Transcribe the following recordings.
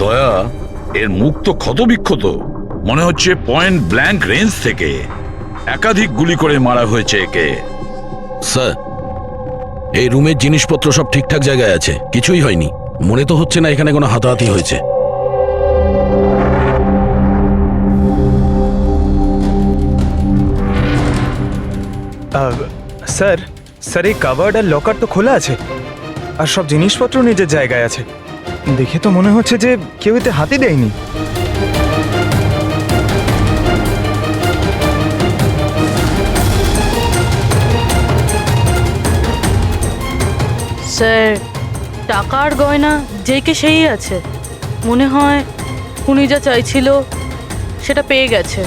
দয়া, এর মুখ তো ক্ষতবিক্ষত, মনে হচ্ছে পয়েন্ট ব্ল্যাঙ্ক রেঞ্জ থেকে একাধিক গুলি করে মারা হয়েছে একে। স্যার, এই রুমের জিনিসপত্র সব ঠিকঠাক জায়গায় আছে, কিছুই হয়নি। মনে তো হচ্ছে না এখানে কোনো হাতাহাতি হয়েছে। স্যার স্যার এই কাভার্ড আর লকার তো খোলা আছে, আর সব জিনিসপত্র নিজের জায়গায় আছে। দেখে তো মনে হচ্ছে যে কেউ এতে হাতই দেয়নি। স্যার, টাকার গয়না যেকে সেই আছে। মনে হয় উনি যা চাইছিল সেটা পেয়ে গেছে।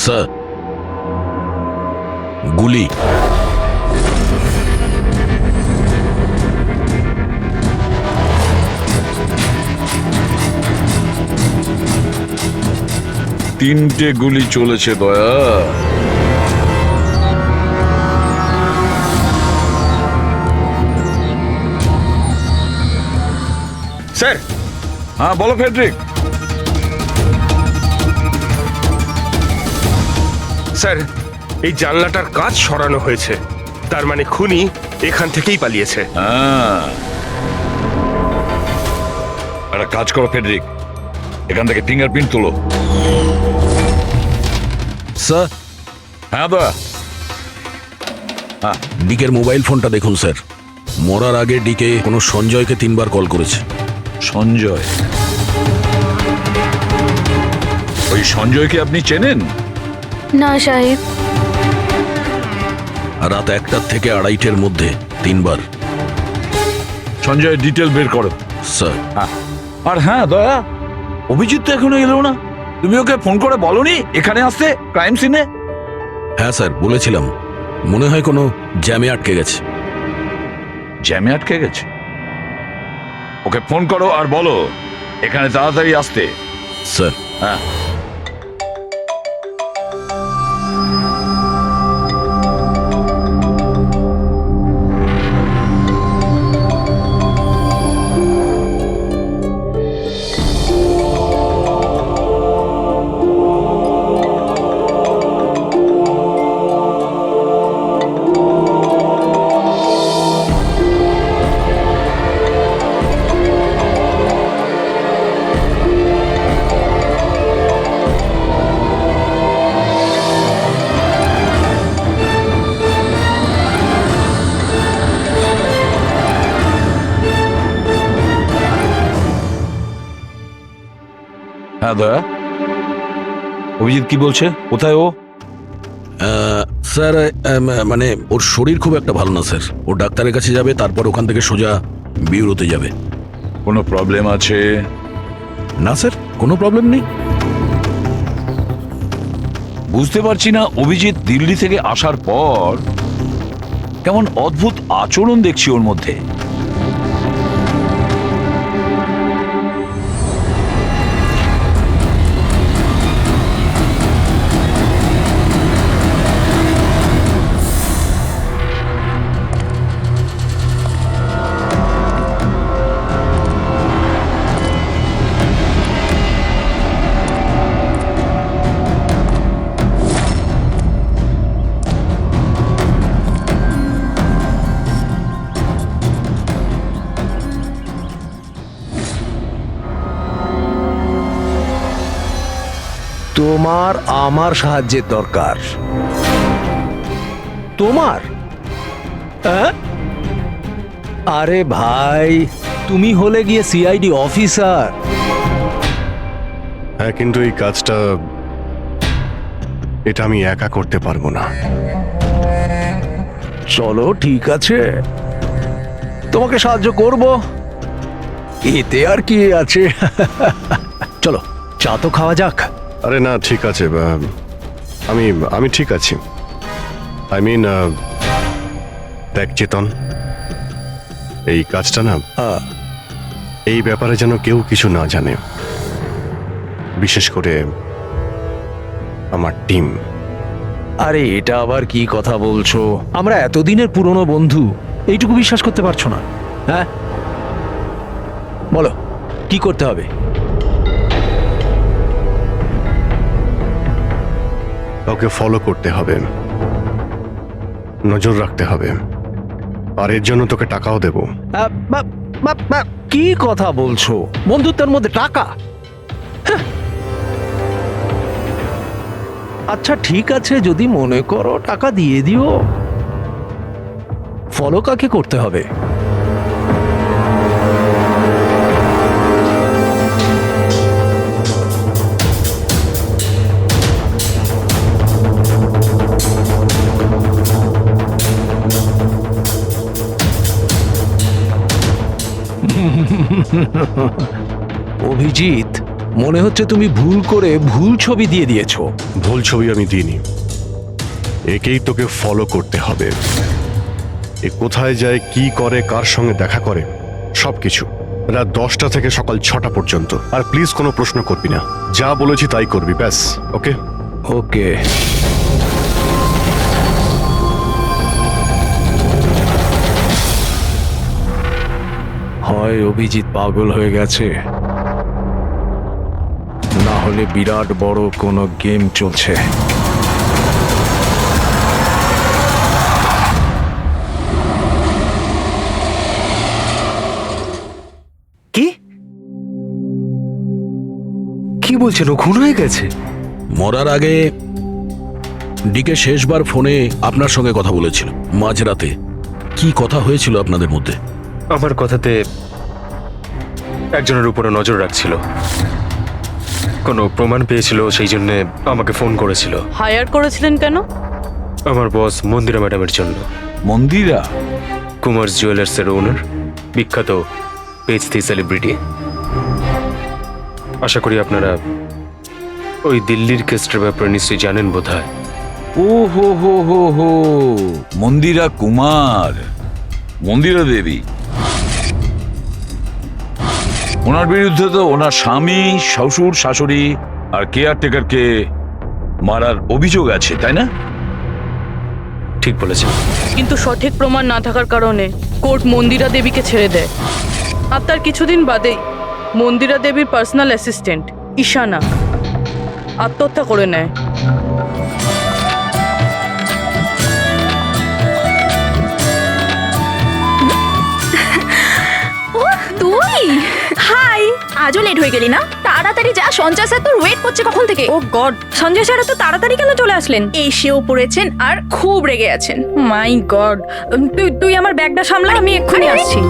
স্যার, গুলি। তিনটে গুলি চলেছে দয়া। স্যার, হ্যাঁ বলো ফেডরিক। স্যার, এই জানলাটার কাঁচ সরানো হয়েছে, তার মানে খুনি এখান থেকেই পালিয়েছে। হ্যাঁ, একটা কাজ করো ফেডরিক, এখান থেকে ফিঙ্গারপ্রিন্ট তোলো। স্যার, হ্যাঁ দয়া। হ্যাঁ, ডিকের মোবাইল ফোনটা দেখুন স্যার। মরার আগে ডিকে কোনো সঞ্জয়কে 3 বার কল করেছে। সঞ্জয়? ওই সঞ্জয়কে আপনি চেনেন? না সাহেব। রাত 1টা থেকে 2:30-এর মধ্যে 3 বার। সঞ্জয়ের ডিটেল বের করো। স্যার, হ্যাঁ, আর হ্যাঁ দয়া, অভিজিৎ তো এখনো এলো না। তুমি ওকে ফোন করে বলনি এখানে আসতে, ক্রাইম সিনে? হ্যাঁ স্যার, বলেছিলাম। মনে হয় কোনো জ্যামে আটকে গেছে। জ্যামে আটকে গেছে? ওকে ফোন করো আর বলো এখানে তাড়াতাড়ি আসতে। স্যার, হ্যাঁ। হ্যাঁ দয়া, অভিজিৎ কি বলছে? কোথায় ও? স্যার, মানে ওর শরীর খুব একটা ভালো না স্যার। ও ডাক্তারের কাছে যাবে, তারপর ওখান থেকে সোজা বিউরোতে যাবে। কোনো প্রবলেম আছে? না স্যার, কোনো প্রবলেম নেই। বুঝতে পারছি না, অভিজিৎ দিল্লি থেকে আসার পর কেমন অদ্ভুত আচরণ দেখছি ওর মধ্যে। তোমার আমার সাহায্যের দরকার। তোমার? আরে ভাই, তুমি হলে গিয়ে সিআইডি অফিসার। হ্যাঁ, কিন্তু এই কাজটা এটা আমি একা করতে পারবো না। চলো ঠিক আছে, তোমাকে সাহায্য করব, এতে আর কি আছে। চলো, চা তো খাওয়া যাক। আরে না, ঠিক আছে, আমি আমি ঠিক আছি। আই মিন, দেখ চেতন, এই কাজটা না, এই ব্যাপারে যেন কেউ কিছু না জানে, বিশেষ করে আমার টিম। আরে এটা আবার কি কথা বলছো? আমরা এতদিনের পুরনো বন্ধু, এইটুকু বিশ্বাস করতে পারছো না? হ্যাঁ, বলো কি করতে হবে? কাউকে ফলো করতে হবে, নজর রাখতে হবে, আর এর জন্য তোকে টাকাও দেবো। কি কথা বলছো? বন্ধুত্বের মধ্যে টাকা? হ্যাঁ। আচ্ছা ঠিক আছে, যদি মনে করো টাকা দিয়ে দিও। ফলো কাকে করতে হবে? অভিজিৎ, মনে হচ্ছে তুমি ভুল করে ভুল ছবি দিয়ে দিয়েছো। ভুল ছবি আমি দিইনি, একেই তোকে ফলো করতে হবে। এ কোথায় যায়, কি করে, কার সঙ্গে দেখা করে, সবকিছু রাত 10টা থেকে সকাল 6টা পর্যন্ত। আর প্লিজ কোনো প্রশ্ন করবি না, যা বলেছি তাই করবি, ব্যাস। ওকে? ওকে। হয় অভিজিৎ পাগল হয়ে গেছে, না হলে বিরাট বড় কোনো গেম চলছে। কি কি বলছেন? ও খুন হয়ে গেছে? মরার আগে ডিকে শেষবার ফোনে আপনার সঙ্গে কথা বলেছিল মাঝরাতে। কি কথা হয়েছিল আপনাদের মধ্যে? আমার কথাতে একজনের উপরে নজর রাখছিল, কোনো প্রমাণ পেয়েছিল, সেই জন্য আমাকে ফোন করেছিল। হায়ার করেছিলেন কেন? আমার বস মন্দিরা ম্যাডামের জন্য। মন্দিরা? কুমার জুয়েলার্সের ওনার, বিখ্যাত পেজথি সেলিব্রিটি। আশা করি আপনারা ওই দিল্লির কেসটার ব্যাপারে নিশ্চয়ই জানেন বোধহয়। ও হো হো হো হো, মন্দিরা কুমার, মন্দিরা দেবী। ওনার বিরুদ্ধে তো ওনার স্বামী, শ্বশুর, শাশুড়ি আর কেয়ারটেকারকে মারার অভিযোগ আছে, তাই না? ঠিক বলেছেন। কিন্তু সঠিক প্রমাণ না থাকার কারণে কোর্ট মন্দিরা দেবীকে ছেড়ে দেয়। আর তার কিছুদিন বাদেই মন্দিরা দেবীর পার্সোনাল অ্যাসিস্ট্যান্ট ঈশানা আত্মহত্যা করে নেয়। তুই হাই, আজও লেট হয়ে গেলি না? তাড়াতাড়ি যা, সঞ্জয় স্যার তোর ওয়েট করছে কখন থেকে। ও গড, সঞ্জয় স্যার তো তাড়াতাড়ি কেন চলে আসলেন? এসেও পড়েছেন আর খুব রেগে আছেন। মাই গড, তুই আমার ব্যাগটা সামলা, আমি এক্ষুনি আসছি।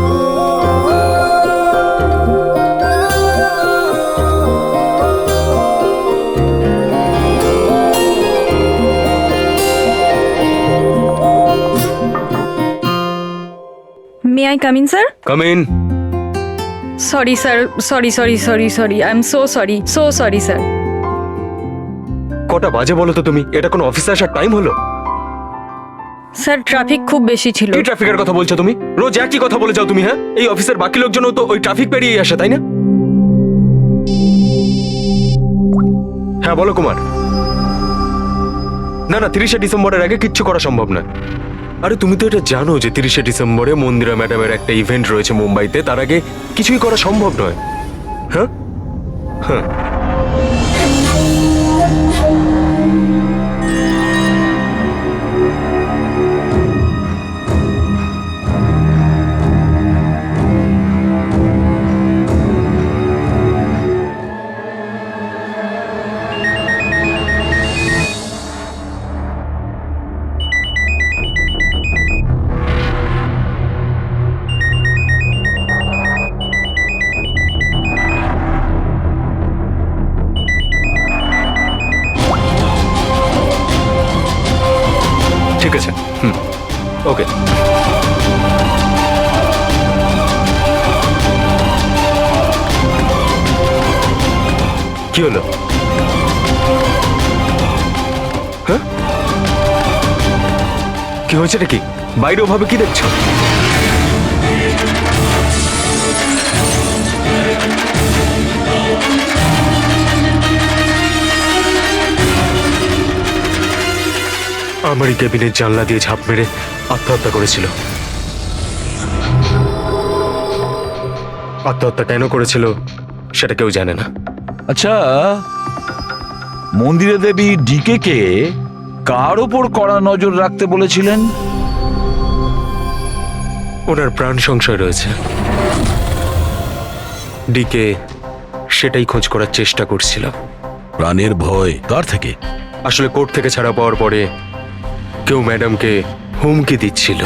May I come in sir? Come in. Sorry sir, sorry I am so sorry sir. কটা বাজে বলো তো তুমি? এটা কোনো অফিসে আসার টাইম হলো? স্যার ট্রাফিক খুব বেশি ছিল। কি ট্রাফিকের কথা বলছো তুমি? রোজ একই কথা বলে যাও তুমি। হ্যাঁ, এই অফিসের বাকি লোকজনও তো ওই ট্রাফিক পেরিয়ে আসে, তাই না? হ্যাঁ বলো কুমার। না 30শে ডিসেম্বরের আগে কিচ্ছু করা সম্ভব না। আরে তুমি তো এটা জানো যে 30শে ডিসেম্বরে মন্দিরা ম্যাডামের একটা ইভেন্ট রয়েছে মুম্বাইতে, তার আগে কিছুই করা সম্ভব নয়। হ্যাঁ হ্যাঁ। ঠিক আছে, ওকে। কি হলো? হ্যাঁ, কি হয়েছে নাকি? বাইরে ওভাবে কি দেখছো? আমারই কেবিনের জানলা দিয়ে ঝাঁপ মেরে আত্মহত্যা করেছিল। আত্মহত্যা কেন করেছিল সেটা কেউ জানে না। আচ্ছা, মন্দিরা দেবী ডিকে কে কার ওপর কড়া নজর রাখতে বলেছিলেন? ওনার প্রাণ সংশয় রয়েছে। ডিকে সেটাই খোঁজ করার চেষ্টা করছিল। প্রাণের ভয় কার থেকে? আসলে কোর্ট থেকে ছাড়া পাওয়ার পরে কেউ ম্যাডামকে হুমকি দিচ্ছিল।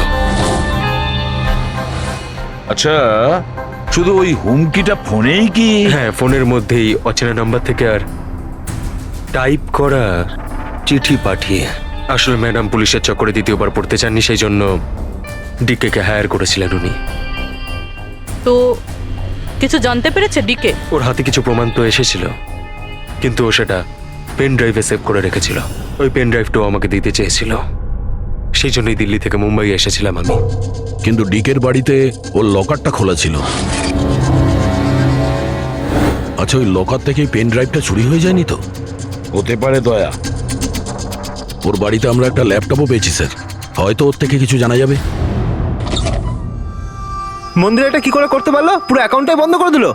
আচ্ছা, শুধু ওই হুমকিটা ফোনেই কি? হ্যাঁ, ফোনের মধ্যেই অচেনা নাম্বার থেকে আর টাইপ করা চিঠি পাঠিয়ে। আসলে ম্যাডাম পুলিশের চক্করে দ্বিতীয়বার পড়তে চাননি, সেই জন্য ডিকে কে হায়ার করেছিলেন উনি। তো কিছু জানতে পেরেছে ডিকে? ওর হাতে কিছু প্রমাণ তো এসেছিল, কিন্তু ও সেটা পেন ড্রাইভে সেভ করে রেখেছিল। ওই পেন ড্রাইভটাও আমাকে দিতে চেয়েছিল, সেই জন্যই দিল্লি থেকে মুম্বাই এসেছিলাম আমি। কিন্তু ডিকের বাড়িতে ওর লকারটা খোলা ছিল। আচ্ছা, ওই লকার থেকে পেন ড্রাইভটা চুরি হয়ে যায়নি তো? হতে পারে দয়া। ওর বাড়িতে আমরা একটা ল্যাপটপও পেয়েছি স্যার, হয়তো ওর থেকে কিছু জানা যাবে। মন্দির এটা কি করে করতে পারলো? পুরো অ্যাকাউন্টটাই বন্ধ করে দিল।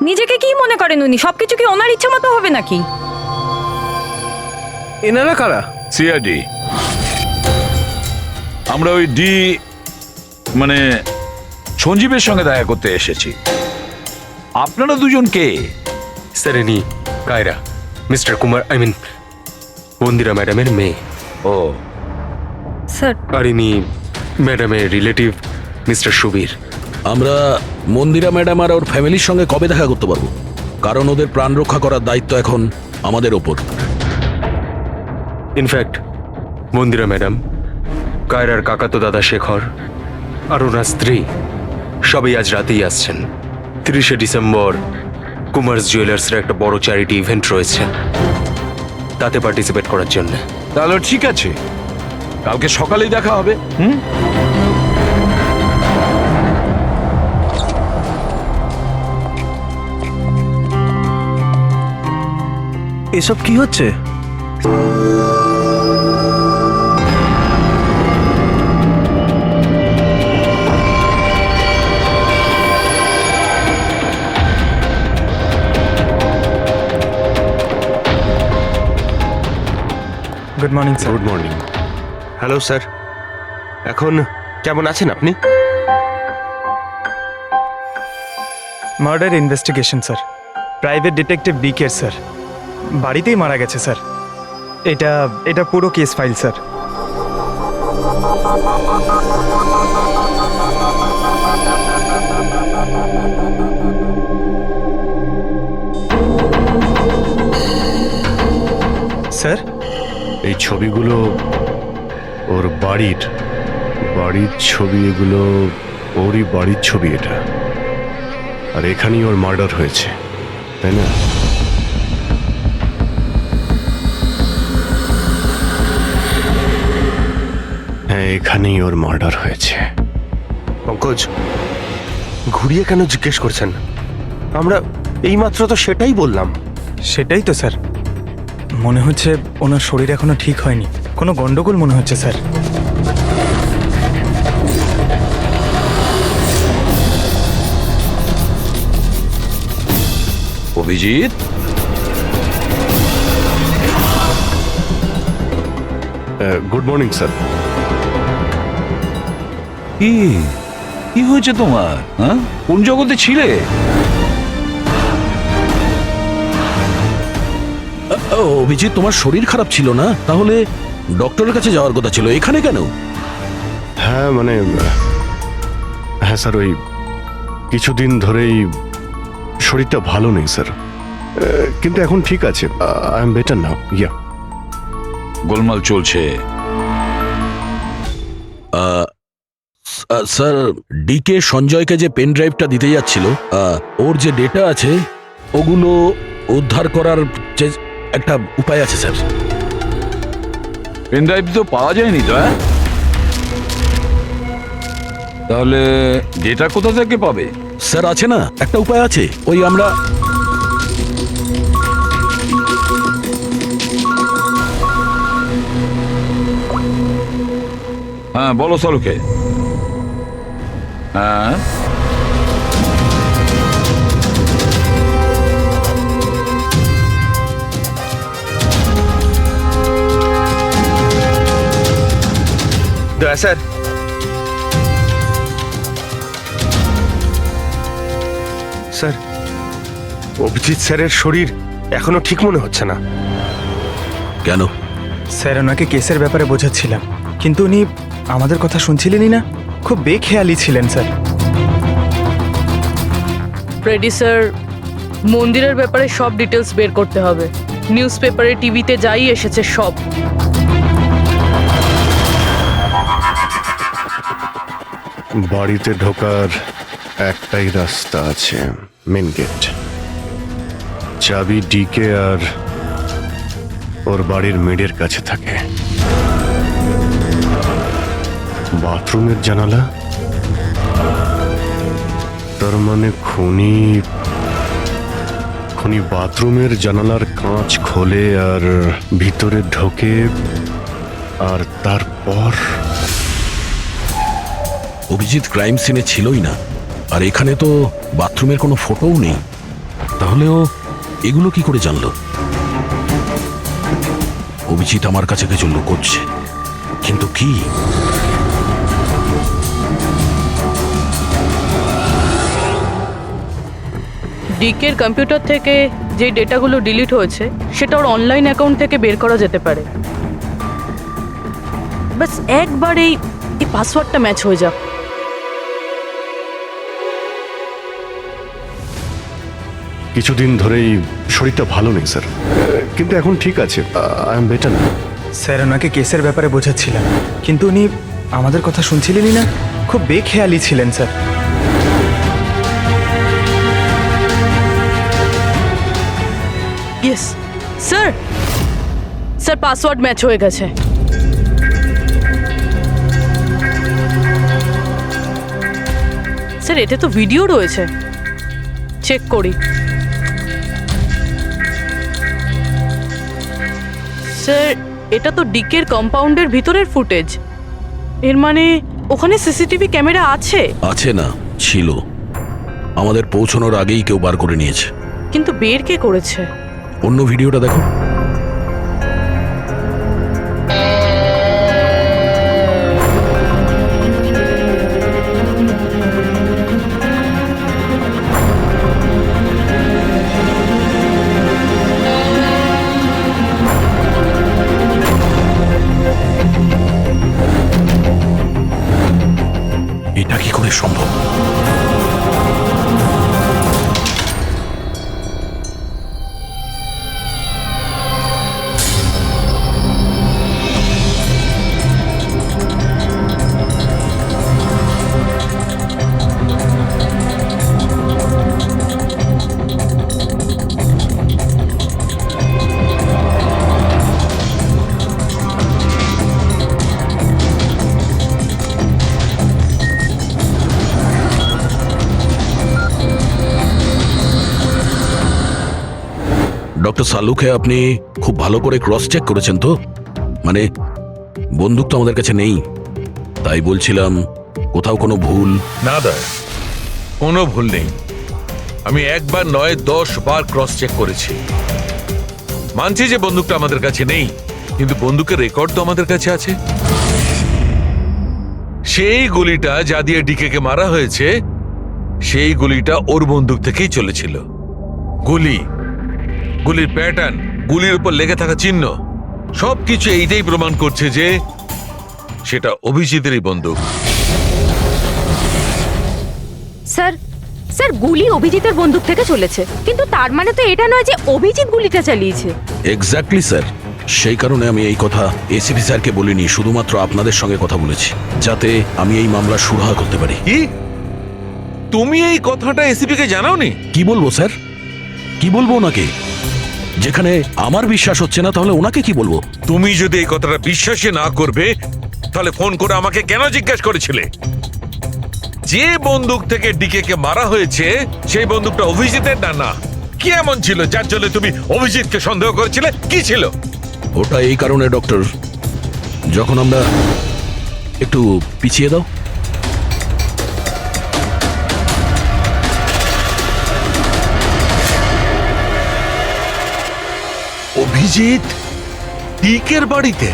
নিজেকে কি মনে করেন উনি? সবকিছু কি ওনার ইচ্ছা মতো হবে নাকি? এনারা কারা? সিআইডি। আমরা ওই মানে সঞ্জীবের সঙ্গে দেখা করতে এসেছি। আপনারা দুজন কে? স্যার, ইনি কায়রা, মিস্টার কুমার, মন্দিরা ম্যাডামের মেয়ে। ও, স্যার, আর ইনি ম্যাডামের রিলেটিভ মিস্টার সুবীর। আমরা মন্দিরা ম্যাডাম আর ওর ফ্যামিলির সঙ্গে কবে দেখা করতে পারবো? কারণ ওদের প্রাণ রক্ষা করার দায়িত্ব এখন আমাদের ওপর। ইনফ্যাক্ট মন্দিরা ম্যাডাম, কায়রার কাকাতো দাদা শেখর আর ওনার স্ত্রী সবাই আজ রাতেই আসছেন। 30শে ডিসেম্বর কুমার্স জুয়েলার্সের একটা বড় চ্যারিটি ইভেন্ট রয়েছে, তাতে পার্টিসিপেট করার জন্য। তাহলে ঠিক আছে, কালকে সকালেই দেখা হবে। হুম, এসব কি হচ্ছে? Good morning sir. Good morning. Hello sir, এখন কেমন আছেন আপনি? Murder investigation sir, private detective ডিকের স্যার বাড়িতেই মারা গেছে স্যার। এটা পুরো কেস ফাইল স্যার। স্যার, এই ছবিগুলো ওর বাড়ির ছবি, এগুলো ওরই বাড়ির ছবি এটা। আর এখানেই ওর মার্ডার হয়েছে, তাই না? হ্যাঁ, এখানেই ওর মার্ডার হয়েছে। পঙ্কজ, ঘুরিয়ে কেন জিজ্ঞেস করছেন? আমরা এইমাত্র তো সেটাই বললাম। সেটাই তো স্যার। মনে হচ্ছে ওনার শরীর এখনো ঠিক হয়নি, কোনো গন্ডগোল মনে হচ্ছে sir. Abhijit, good morning sir. কি হয়েছে তোমার? হ্যাঁ, কোন জগতে ছিলে? অভিজিৎ, তোমার শরীর খারাপ ছিল না? তাহলে ডক্টরের কাছে যাওয়ার কথা ছিল, এখানে কেন? হ্যাঁ হ্যাঁ স্যার, ওই কিছুদিন ধরেই শরীরটা ভালো নেই স্যার, কিন্তু এখন ঠিক আছে। I am better now. Yeah, গোলমাল চলছে। স্যার, ডিকে সঞ্জয়কে যে পেন ড্রাইভটা দিতে যাচ্ছিল, ওর যে ডেটা আছে ওগুলো উদ্ধার করার যে একটা উপায় আছে স্যার। পেন ড্রাইভ তো পাওয়া যায়নি তো? তাহলে ডেটা কোথা থেকে পাবে? স্যার, আছে না একটা উপায় আছে, ওই আমরা হ্যাঁ, বলো সলোকে। হ্যাঁ, হ্যাঁ স্যার। স্যার, অভিজিৎ স্যারের শরীর এখনো ঠিক মনে হচ্ছে না। কেন? স্যার ওনাকে কেসের ব্যাপারে বোঝাচ্ছিলাম, কিন্তু উনি আমাদের কথা শুনছিলেনই না। খুব বেখেয়ালি ছিলেন স্যার। ফ্রেডি স্যার, মন্দিরের ব্যাপারে সব ডিটেলস বের করতে হবে। নিউজ পেপারে, টিভিতে যাই এসেছে সব। বাড়িতে ঢোকার একটাই রাস্তা আছে, মেন গেট। চাবি ডিকে আর ওর বাড়ির মেডের কাছে থাকে। বাথরুমের জানালা, তার মানে খুনি বাথরুমের জানালার কাঁচ খোলে আর ভিতরে ঢোকে, আর তারপর অভিজিৎ ক্রাইম সিনে ছিলই না, আর এখানে তো বাথরুমের কোনো ফটোও নেই। তাহলেও এগুলো কি করে জানলো? অভিজিৎ আমার কাছে কিছু লুকোচ্ছে, কিন্তু কি? ডিকের কম্পিউটার থেকে যে ডেটাগুলো ডিলিট হয়েছে সেটা ওর অনলাইন অ্যাকাউন্ট থেকে বের করা যেতে পারে। বাস একবার এই পাসওয়ার্ডটা ম্যাচ হয়ে যাক। কিছুদিন ধরেই শরীরটা ভালো নেই স্যার, কিন্তু এখন ঠিক আছে। আই এম বেটার না। স্যার ওনাকে কেসের ব্যাপারে বোঝাচ্ছিলাম, কিন্তু উনি আমাদের কথা শুনছিলেনই না। খুব বেখেয়ালি ছিলেন sir. Yes sir, sir password match হয়ে গেছে। স্যার এতে তো ভিডিও রয়েছে, চেক করি। স্যার এটা তো ডিকের কম্পাউন্ডের ভিতরের ফুটেজ। এর মানে ওখানে সিসিটিভি ক্যামেরা আছে? আছে না, ছিল। আমাদের পৌঁছানোর আগেই কেউ বার করে নিয়েছে। কিন্তু বের কে করেছে? অন্য ভিডিওটা দেখো। এটা কি করে সম্ভব? ডক্টর সালুকে আপনি খুব ভালো করে ক্রস চেক করেছেন তো? মানে বন্দুক তো আমাদের কাছে নেই, তাই বলছিলাম কোথাও কোনো ভুল? না দা, কোনো ভুল নেই। আমি একবার নয় 10 বার ক্রস চেক করেছি। মানছি যে বন্দুকটা আমাদের কাছে নেই, কিন্তু বন্দুকের রেকর্ড তো আমাদের কাছে আছে। সেই গুলিটা যা দিয়ে ডিকে মারা হয়েছে, সেই গুলিটা ওর বন্দুক থেকেই চলেছিল। গুলির প্যাটার্ন, গুলির উপর লেগে থাকা চিহ্ন, সবকিছু এইটাই প্রমাণ করছে যে সেটা অভিজিতেরই বন্দুক। স্যার গুলি অভিজিতের বন্দুক থেকে চলেছে, কিন্তু তার মানে তো এটা নয় যে অভিজিৎ গুলিটা চালিয়েছে। এক্স্যাক্টলি স্যার, সেই কারণে আমি এই কথা এসিপি স্যারকে বলিনি, শুধুমাত্র আপনাদের সঙ্গে কথা বলেছি, যাতে আমি এই মামলা সুরাহা করতে পারি। কি? তুমি এই কথাটা এসিপি কে জানাওনি? কি বলবো স্যার, কি বলবো ওনাকে? যেখানে আমার বিশ্বাস হচ্ছে না, তাহলে ওনাকে কি বলবো? তুমি যদি এই কথাটা বিশ্বাসই না করবে, তাহলে ফোন করে আমাকে কেন জিজ্ঞাসা করেছিলে? যে বন্দুক থেকে ডিকে কে মারা হয়েছে সেই বন্দুকটা অভিজিতের না? কি এমন ছিল যার জন্য তুমি অভিজিৎকে সন্দেহ করেছিলে? কি ছিল ওটা? এই কারণে ডক্টর, যখন আমরা একটু পিছিয়ে দাও। অভিজিৎ ডিকের বাড়িতে?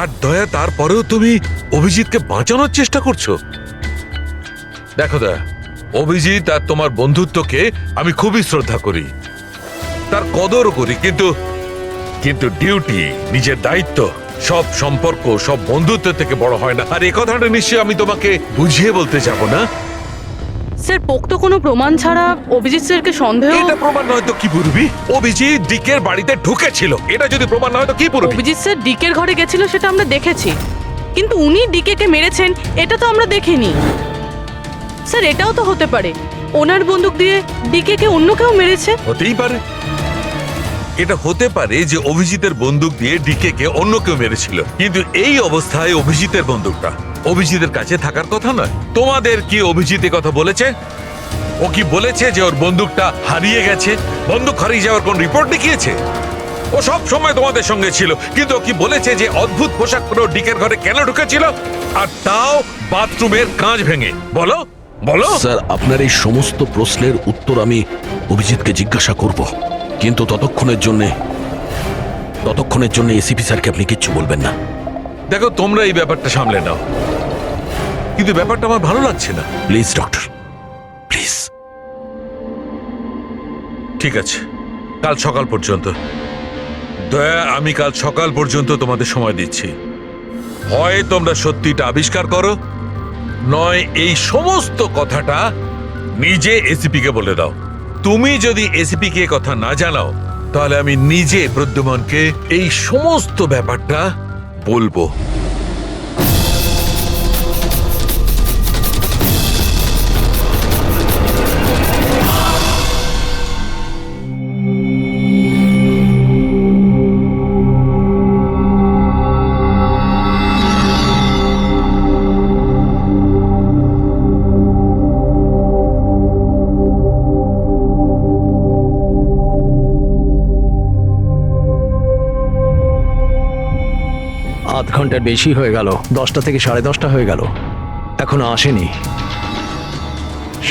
আর দয়া, তারপরেও তুমি অভিজিৎকে বাঁচানোর চেষ্টা করছো। দেখো দয়া, অভিজিৎ আর তোমার বন্ধুত্বকে আমি খুবই শ্রদ্ধা করি, তার কদরও করি, কিন্তু কিন্তু ডিউটি, নিজের দায়িত্ব, সব সম্পর্ক সব বন্ধুত্ব থেকে বড় হয় না। আর এই কথাটা নিশ্চয়ই আমি তোমাকে বুঝিয়ে বলতে যাব না। স্যার, পোক্ত কোনো প্রমাণ ছাড়া অভিজিৎ স্যারকে সন্দেহ। এটা প্রমাণ নয় তো কি পুরবি? অভিজিৎ ডিকের বাড়িতে ঢুকেছিল, এটা যদি প্রমাণ নয় তো কি পুরবি? অভিজিৎ স্যার ডিকের ঘরে গেছিল সেটা আমরা দেখেছি, কিন্তু উনি ডিকেকে মেরেছেন এটা তো আমরা দেখিনি। স্যার, এটাও তো হতে পারে ওনার বন্দুক দিয়ে ডিকেকে অন্য কেউ মেরেছে। হতেই পারে, এটা হতে পারে যে অভিজিতের বন্দুক দিয়ে ডিকে কে অন্য কেউ মেরেছিল, কিন্তু এই অবস্থায় অভিজিতের বন্দুকটা অভিজিতের কাছে থাকার কথা নয়। তোমাদের কি অভিজিৎ এ কথা বলেছে? ও কি বলেছে যে ওর বন্দুকটা হারিয়ে গেছে? বন্দুক হারিয়ে যাওয়ার কোন রিপোর্ট দেখিয়েছে? ও সব সময় তোমাদের সঙ্গে ছিল, কিন্তু ও কি বলেছে যে অদ্ভুত পোশাক পরে ও ডিকের ঘরে কেন ঢুকেছিল, আর তাও বাথরুমের কাঁচ ভেঙে? বলো বলো। স্যার, আপনার এই সমস্ত প্রশ্নের উত্তর আমি অভিজিৎকে জিজ্ঞাসা করব, কিন্তু ততক্ষণের জন্য এসিপি স্যারকে আপনি কিচ্ছু বলবেন না। দেখো, তোমরা এই ব্যাপারটা সামলে নাও, কিন্তু ব্যাপারটা আমার ভালো লাগছে না। Please doctor, please. ঠিক আছে, কাল সকাল পর্যন্ত। দয়া, আমি কাল সকাল পর্যন্ত তোমাদের সময় দিচ্ছি। হয় তোমরা সত্যিটা আবিষ্কার করো, নয় এই সমস্ত কথাটা নিজে এসিপি কে বলে দাও। তুমি যদি এসিপি কে কথা না জানাও, তাহলে আমি নিজে প্রদ্যুম্নকে এই সমস্ত ব্যাপারটা বলবো। আধ ঘন্টার বেশি হয়ে গেল, 10টা থেকে 10:30 হয়ে গেল, এখনো আসেনি।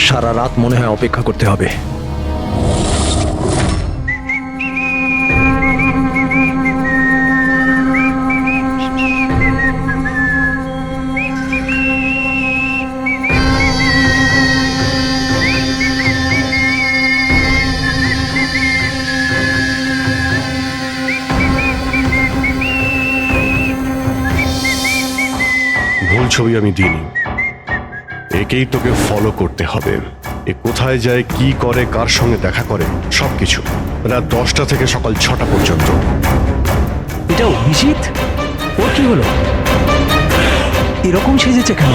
সারা রাত মনে হয় অপেক্ষা করতে হবে। ভুল ছবি আমি দিইনি, একেই তোকে ফলো করতে হবে। এ কোথায় যায়, কি করে, কার সঙ্গে দেখা করে, সবকিছু। রাত 10টা থেকে সকাল 6টা পর্যন্ত। এটা অভিজিৎ? ওর কি হলো? এরকম সেজেছে কেন?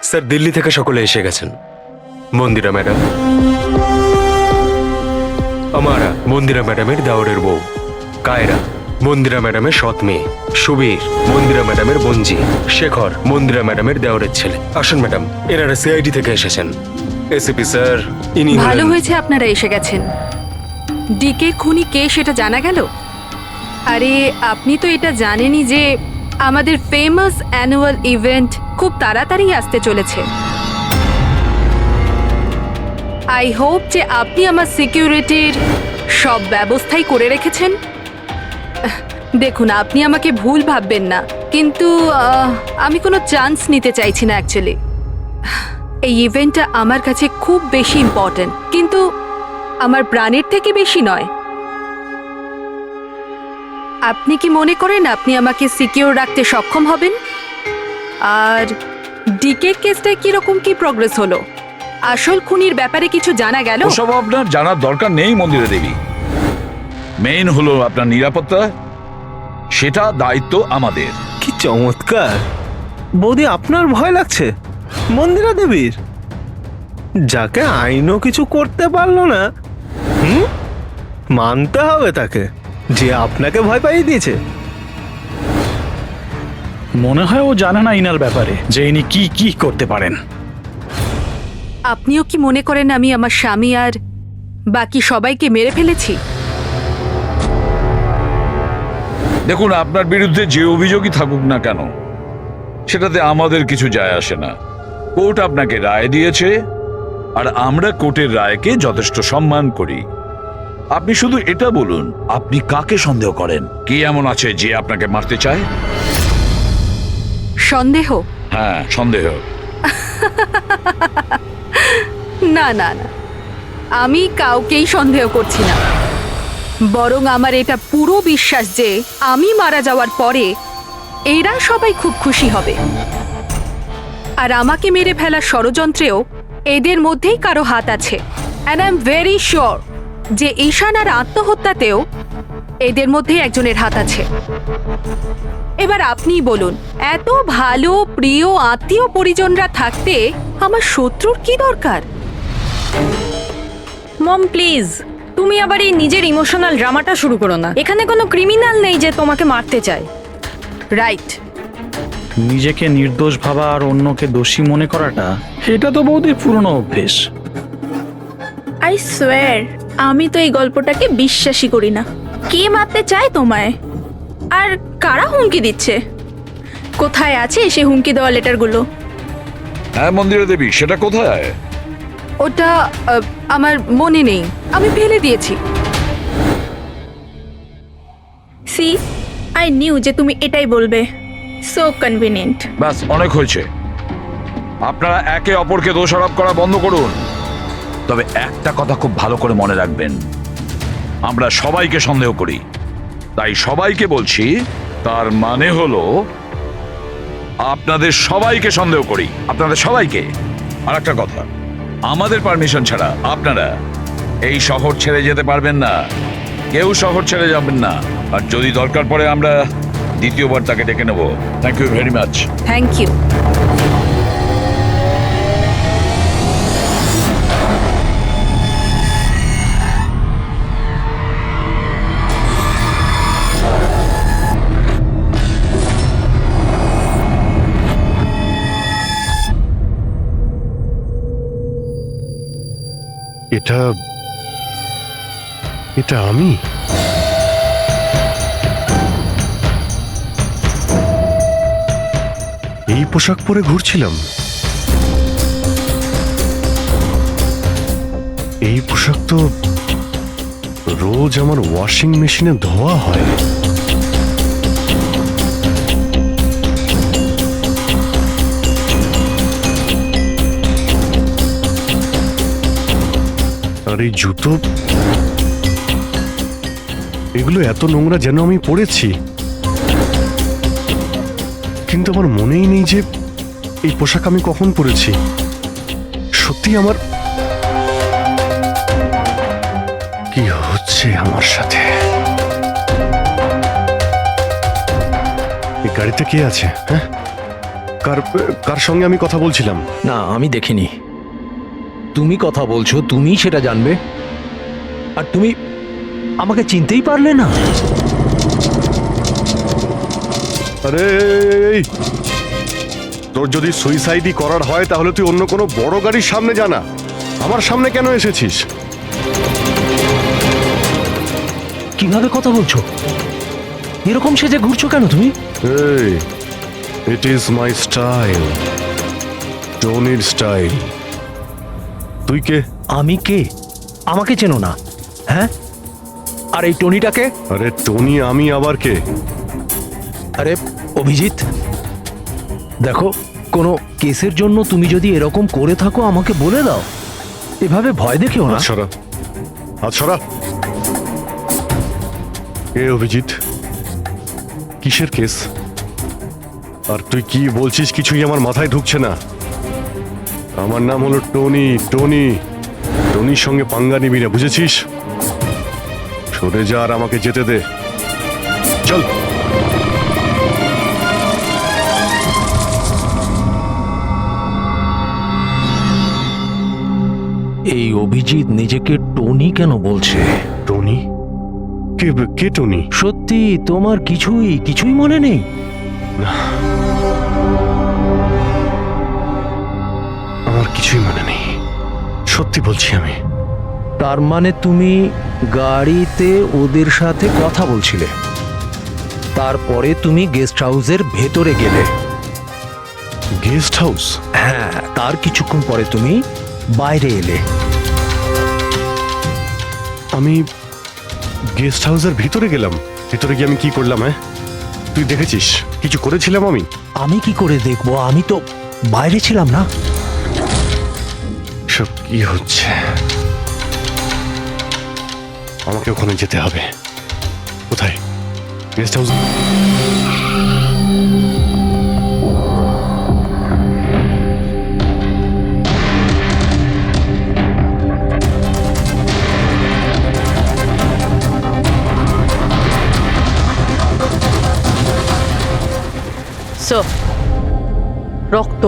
স্যার, দিল্লি থেকে সকলে এসে গেছেন। মন্দিরা ম্যাডাম, আমারা মন্দিরা ম্যাডামের দাওরের বউ, কায়রা মন্দিরা ম্যাডামের সৎ মেয়ে, সুবীর মন্দিরা ম্যাডামের বোনজি, শেখর মন্দিরা ম্যাডামের দেওরের ছেলে। আসুন ম্যাডাম, এনারা সিআইডি থেকে এসেছেন। এসিপি স্যার, ইনি ভালো হলেন- হয়েছে আপনারা এসে গেছেন। ডিকে খুনি কে সেটা জানা গেল। আরে আপনি তো এটা জানেনই যে আমাদের ফেমাস অ্যানুয়াল ইভেন্ট খুব তাড়াতাড়ি আসতে চলেছে। আই হোপ যে আপনি আমার সিকিউরিটির সব ব্যবস্থাই করে রেখেছেন। দেখুন, আপনি আমাকে ভুল ভাববেন না, কিন্তু আমি কোনো চান্স নিতে চাইছি না অ্যাকচুয়ালি। এই ইভেন্টটা আমার কাছে খুব বেশি ইম্পর্ট্যান্ট, কিন্তু আমার প্রাণের থেকে বেশি নয়। আপনি কি মনে করেন আপনি আমাকে সিকিউর রাখতে সক্ষম হবেন? আর ডিকে কেসটায় কিরকম কি প্রগ্রেস হলো? আসল খুনির ব্যাপারে কিছু জানা গেল? ওসব আপনার জানার দরকার নেই মন্দিরা দেবী। মেইন হলো আপনার নিরাপত্তা, সেটা দায়িত্ব আমাদের। কি চমৎকার! বৌদি, আপনার ভয় লাগছে মন্দিরা দেবীর, যাকে আইনও কিছু করতে পারলো না? মানতে হবে তাকে যে আপনাকে ভয় পাইয়ে দিয়েছে। মনে হয় ও জানে না ইনার ব্যাপারে, যে ইনি কি কি করতে পারেন। আপনিও কি মনে করেন আমি আমার স্বামী আর বাকি সবাইকে মেরে ফেলেছি? দেখুন, আপনার বিরুদ্ধে যে অভিযোগই থাকুক না কেন, সেটাতে আমাদের কিছু যায় আসে না। কোর্ট আপনাকে রায় দিয়েছে, আর আমরা কোর্টের রায়কে যথেষ্ট সম্মান করি। আপনি শুধু এটা বলুন, আপনি কাকে সন্দেহ করেন? কি এমন আছে যে আপনাকে মারতে চায়? সন্দেহ? হ্যাঁ, সন্দেহ। না না না, আমি কাউকেই সন্দেহ করছি না। বরং আমার এটা পুরো বিশ্বাস যে আমি মারা যাওয়ার পরে এরা সবাই খুব খুশি হবে, আর আমাকে মেরে ফেলার ষড়যন্ত্রেও এদের মধ্যেই কারো হাত আছে। And I am very sure যে ঈশান আর আত্মহত্যাতেও এদের মধ্যেই একজনের হাত আছে। এবার আপনিই বলুন, এত ভালো প্রিয় আত্মীয় পরিজনরা থাকতে আমার শত্রুর কি দরকার? মম প্লিজ, তুমি আবার এই নিজের ইমোশনাল ড্রামাটা শুরু করো না। এখানে কোনো ক্রিমিনাল নেই যে তোমাকে মারতে চায়। রাইট। নিজেকে নির্দোষ ভাবা আর অন্যকে দোষী মনে করাটা, এটা তো বৌদির পুরনো অভ্যেস। আই সোয়ার, আমি তো এই গল্পটাকে বিশ্বাসই করি না। কে মারতে চায় তোমায়? আর কারা হুমকি দিচ্ছে? কোথায় আছে সে হুমকি দেওয়া লেটারগুলো? হ্যাঁ মন্দিরা দেবী, সেটা কোথায়? ওটা আমার মনে নেই, আমি ফেলে দিয়েছি। সি, আই নিউ যে তুমি এটাই বলবে। So convenient. ব্যাস, অনেক হয়েছে। আপনারা একে অপরকে দোষারোপ করা বন্ধ করুন। তবে একটা কথা খুব ভালো করে মনে রাখবেন, আমরা সবাইকে সন্দেহ করি। তাই সবাইকে বলছি, তার মানে হলো আপনাদের সবাইকে সন্দেহ করি, আপনাদের সবাইকে। আর একটা কথা, আমাদের পারমিশন ছাড়া আপনারা এই শহর ছেড়ে যেতে পারবেন না। কেউ শহর ছেড়ে যাবেন না। আর যদি দরকার পড়ে আমরা দ্বিতীয়বার তাকে ডেকে নেব। Thank you very much. Thank you. এটা আমি? এই পোশাক পরে ঘুরছিলাম? এই পোশাক তো রোজ আমার ওয়াশিং মেশিনে ধোয়া হয়। আর এই জুতো, এগুলো এত নোংরা যেন আমি পরেছি। কিন্তু আমার মনেই নেই যে এই পোশাক আমি কখন পরেছি। সত্যি আমার কি হচ্ছে আমার সাথে? এই গাড়িতে কে আছে? হ্যাঁ, কার সঙ্গে আমি কথা বলছিলাম? না, আমি দেখিনি। তুমি কথা বলছো, তুমি সেটা জানবে। আর তুমি আমাকে চিনতেই পারলে না? আরে, তোর যদি সুইসাইডই করার হয় তাহলে তুই অন্য কোনো বড় গাড়ির সামনে জানা। আমার সামনে কেন এসেছিস? কিভাবে কথা বলছো? এরকম সেজে ঘুরছো কেন তুমি? এই, ইট ইজ মাই স্টাইল, টনির স্টাইল। তুই কে? আমি কে? আমাকে চেনো না? হ্যাঁ, আর এই টনিটাকে? আরে টনি আমি আবার কে? আরে অভিজিৎ, দেখো, কোনো কেসের জন্য তুমি যদি এরকম করে থাকো আমাকে বলে দাও, এভাবে ভয় দেখিও না। সরা, হাত সরা। এ অভিজিৎ, কিসের কেস? আর তুই কি বলছিস কিছুই আমার মাথায় ঢুকছে না। আমার নাম হলো টনি। টনির সঙ্গে পাঙ্গা নিবি না, বুঝেছিস? সরে যা আর আমাকে যেতে দে। চল। এই অভিজিৎ নিজেকে টনি কেন বলছে? টনি? কে টনি? সত্যি তোমার কিছুই মনে নেই? আমার কিছুই মনে নেই, সত্যি বলছি আমি। তার মানে তুমি গাড়িতে ওদের সাথে কথা বলছিলে, তারপরে তুমি গেস্ট হাউসের ভেতরে গেলে। Guest house? হ্যাঁ, তার কিছুক্ষণ পরে তুমি বাইরে এলে। আমি গেস্ট হাউসের ভিতরে গেলাম? ভিতরে গিয়ে আমি কি করলাম? হ্যাঁ, তুই দেখেছিস কিছু করেছিলাম আমি? আমি কি করে দেখবো? আমি তো বাইরে ছিলাম না। সব কি হচ্ছে? আমাকে ওখানে যেতে হবে। কোথায়? Guest house? স্যার, রক্ত।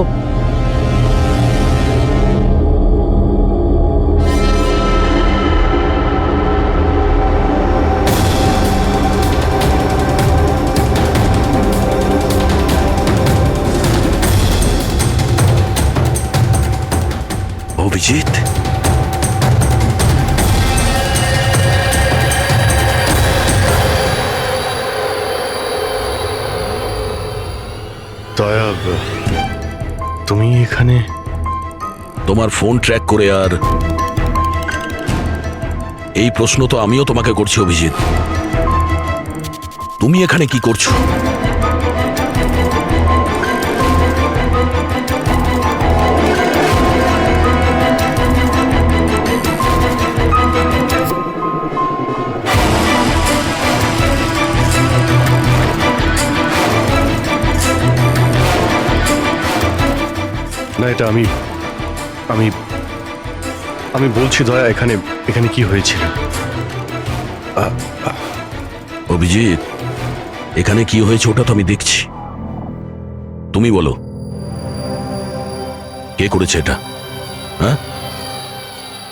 অভিজিৎ, দয়া, তুমি এখানে? তোমার ফোন ট্র্যাক করে, আর এই প্রশ্ন তো আমিও তোমাকে করছি অভিজিৎ। তুমি এখানে কি করছো? না, এটা আমি আমি আমি বলছি দয়া, এখানে কি হয়েছিল? অভিজিৎ, এখানে কি হয়েছে ওটা তো আমি দেখছি। তুমি বলো, কে করেছে এটা? হ্যাঁ,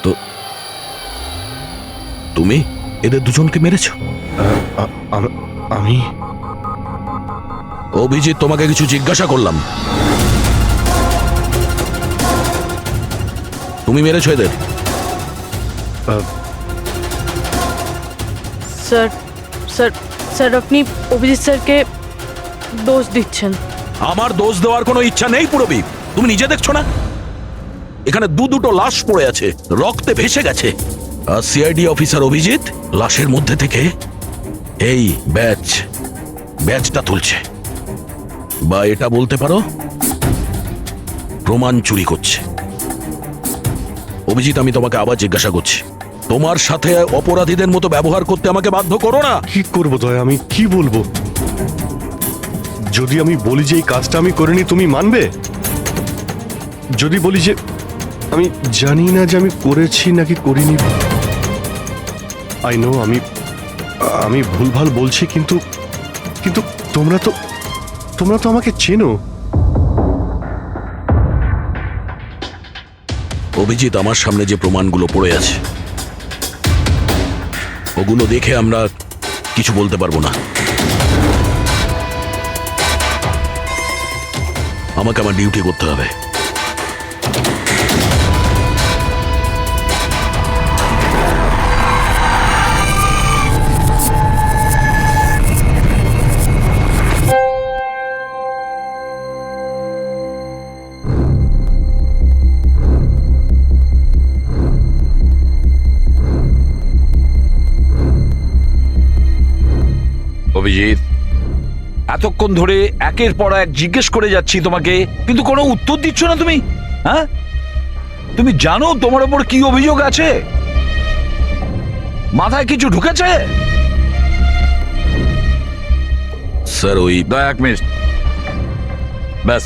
তো তুমি এদের দুজনকে মেরেছ? আমি? অভিজিৎ, তোমাকে কিছু জিজ্ঞাসা করলাম। তুমি মেরেছো এদের? স্যার স্যার স্যার, আপনি অভিজিৎ স্যারকে দোষ দিচ্ছেন। আমার দোষ দেওয়ার কোনো ইচ্ছা নেই পুরবী। তুমি নিজে দেখছো না এখানে দুটো লাশ পড়ে আছে, রক্তে ভেসে গেছে। আর সিআইডি অফিসার অভিজিৎ লাশের মধ্যে থেকে এই ব্যাজটা তুলছে, বা এটা বলতে পারো প্রমাণ চুরি করছে। অভিজিৎ, আমি তোমাকে আবার জিজ্ঞাসা করছি, তোমার সাথে অপরাধীদের মতো ব্যবহার করতে আমাকে বাধ্য করো না। কি করবো দয়া, আমি কি বলবো? যদি আমি বলি যে এই কাজটা আমি করিনি, তুমি মানবে? যদি বলি যে আমি জানি না যে আমি করেছি নাকি করিনি, আই নো আমি ভুলভাল বলছি, কিন্তু কিন্তু তোমরা তো আমাকে চেনো। অভিজিৎ, আমার সামনে যে প্রমাণগুলো পড়ে আছে ওগুলো দেখে আমরা কিছু বলতে পারবো না। আমাকে আমার ডিউটি করতে হবে। অভিজিৎ, এতক্ষণ ধরে একের পর এক জিজ্ঞেস করে যাচ্ছি তোমাকে, কিন্তু কোনো উত্তর দিচ্ছ না তুমি। হ্যাঁ, তুমি জানো তোমার ওপর কি অভিযোগ আছে? মাথায় কিছু ঢুকেছে? স্যার ওই এক মিনিট, ব্যাস।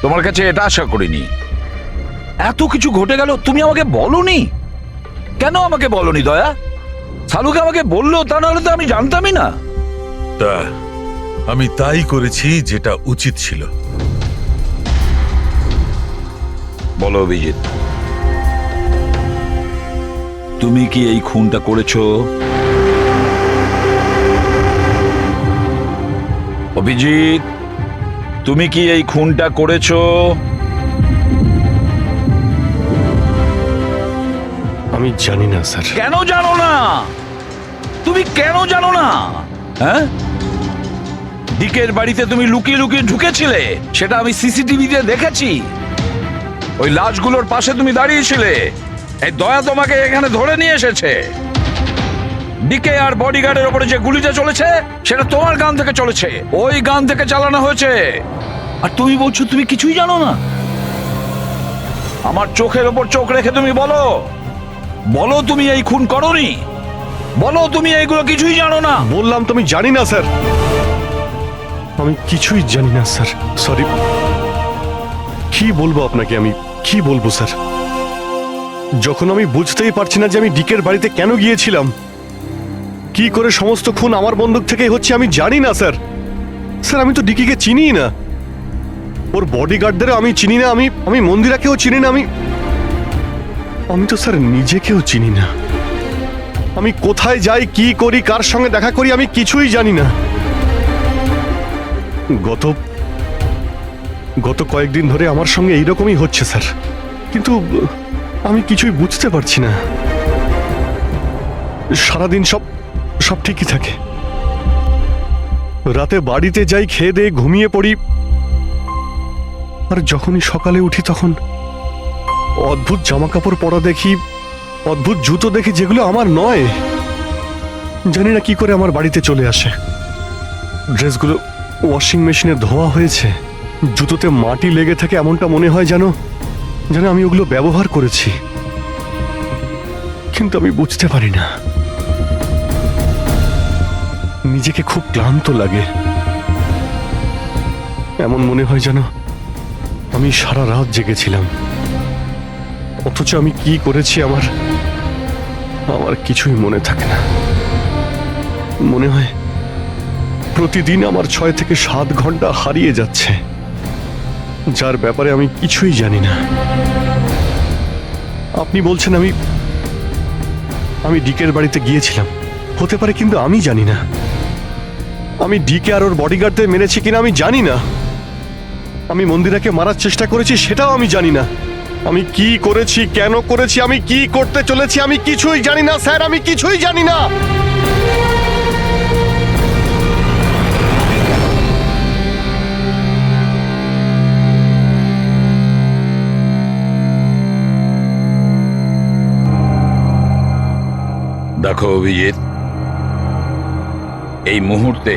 তোমার কাছে এটা আশা করিনি। এত কিছু ঘটে গেল, তুমি আমাকে বলনি কেন? আমাকে বলনি দয়া? সালুকে আমাকে বললো, তা নাহলে তো আমি জানতামই না। তা আমি তাই করেছি যেটা উচিত ছিল। বলো অভিজিৎ, তুমি কি এই খুনটা করেছো? অভিজিৎ, তুমি কি এই খুনটা করেছো? আমি জানি না স্যার। কেন জানো না? তুমি কেন জানো না? হ্যাঁ, ডিকের বাড়িতে তুমি লুকিয়ে লুকিয়ে ঢুকেছিলে, সেটা আমি সিসিটিভিতে দেখেছি। ওই লাশগুলোর পাশে তুমি দাঁড়িয়েছিলে। এই দয়া তোমাকে এখানে ধরে নিয়ে এসেছে। ডিকে আর বডিগার্ডের উপরে যে গুলিটা চলেছে, সেটা তোমার গান থেকে চলেছে, ওই গান থেকে চালানো হয়েছে। আর তুমি বলছো তুমি কিছুই জানো না? আমার চোখের ওপর চোখ রেখে তুমি বলো, বলো তুমি এই খুন করোনি। বলো তুমি এইগুলো কিছুই জানো না। বললাম তো আমি জানি না স্যার, আমি কিছুই জানি না স্যার। সরি। কি বলবো আপনাকে, আমি কি বলবো স্যার? যখন আমি বুঝতেই পারছি না যে আমি ডিকের বাড়িতে কেন গিয়েছিলাম, কি করে সমস্ত খুন আমার বন্দুক থেকেই হচ্ছে, আমি জানি না স্যার। স্যার আমি তো ডিকিকে চিনিই না, ওর বডিগার্ডদেরও আমি চিনি না, আমি মন্দিরাকেও চিনি না, আমি তো স্যার নিজেকেও চিনি না। আমি কোথায় যাই, কি করি, কার সঙ্গে দেখা করি, আমি কিছুই জানি না। গত কয়েকদিন ধরে আমার সঙ্গে এইরকমই হচ্ছে স্যার, কিন্তু আমি কিছুই বুঝতে পারছি না। সারাদিন সব ঠিকই থাকে, রাতে বাড়িতে যাই, খেয়ে দিয়ে ঘুমিয়ে পড়ি, আর যখনই সকালে উঠি তখন অদ্ভুত জামা কাপড় পরা দেখি, অদ্ভুত জুতো দেখি, যেগুলো আমার নয়। জানি না কি করে আমার বাড়িতে চলে আসে। ড্রেসগুলো ওয়াশিং মেশিনে ধোয়া হয়েছে, জুতোতে মাটি লেগে থাকে, এমনটা মনে হয় যেন আমি ওগুলো ব্যবহার করেছি, কিন্তু আমি বুঝতে পারি না। নিজেকে খুব ক্লান্ত লাগে, এমন মনে হয় যেন আমি সারা রাত জেগেছিলাম, অথচ আমি কি করেছি আমার কিছুই মনে থাকে না। মনে হয় প্রতিদিন আমার 6 থেকে 7 ঘন্টা হারিয়ে যাচ্ছে, যার ব্যাপারে আমি কিছুই জানি না। আপনি বলছেন আমি ডিকের বাড়িতে গিয়েছিলাম, হতে পারে, কিন্তু আমি জানি না। আমি ডিকে আর ওর বডিগার্ডদের মেরেছি কিনা আমি জানি না। আমি মন্দিরাকে মারার চেষ্টা করেছি সেটাও আমি জানি না। আমি কি করেছি, কেন করেছি, আমি কি করতে চলেছি, আমি কিছুই জানি না স্যার, আমি কিছুই জানি না। দেখো অভিজিৎ, এই মুহূর্তে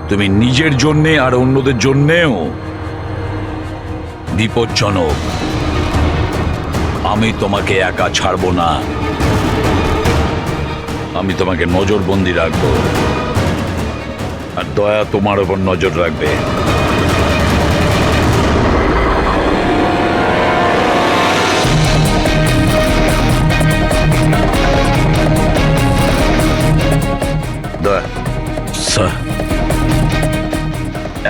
তুমি নিজের জন্যে আর অন্যদের জন্যেও বিপজ্জনক। আমি তোমাকে একা ছাড়বো না, আমি তোমাকে নজরবন্দি রাখবো, আর দয়া তোমার ওপর নজর রাখবে। দয়া, স্যার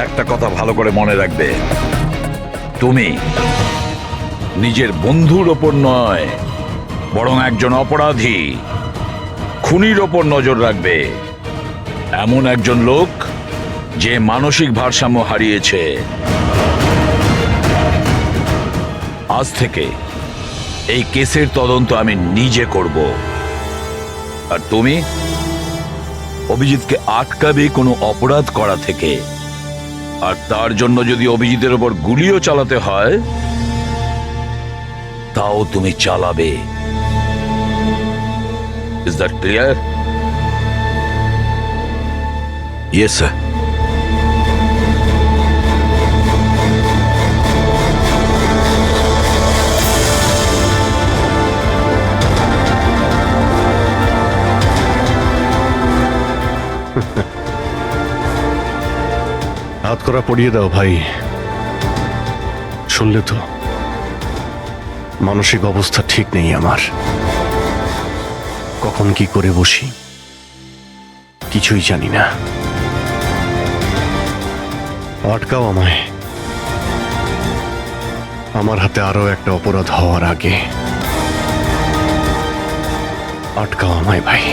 একটা কথা ভালো করে মনে রাখবে, তুমি নিজের বন্ধুর ওপর নয়, বরং একজন অপরাধী খুনির ওপর নজর রাখবে। এমন একজন লোক যে মানসিক ভারসাম্য হারিয়েছে। আজ থেকে এই কেসের তদন্ত আমি নিজে করব, আর তুমি অভিজিৎকে আটকাবে কোনো অপরাধ করা থেকে। আর তার জন্য যদি অভিজিতের ওপর গুলিও চালাতে হয়, তাও তুমি চালাবে। Is that clear? Yes sir. হাত করা পড়িয়ে দাও ভাই। শুনলে তো, মানসিক অবস্থা ঠিক নেই আমার। কখন কি করে বসি কিছুই জানি না। আটকাও আমায়, আমার হাতে আরো একটা অপরাধ হওয়ার আগে। আটকাও আমায় ভাই।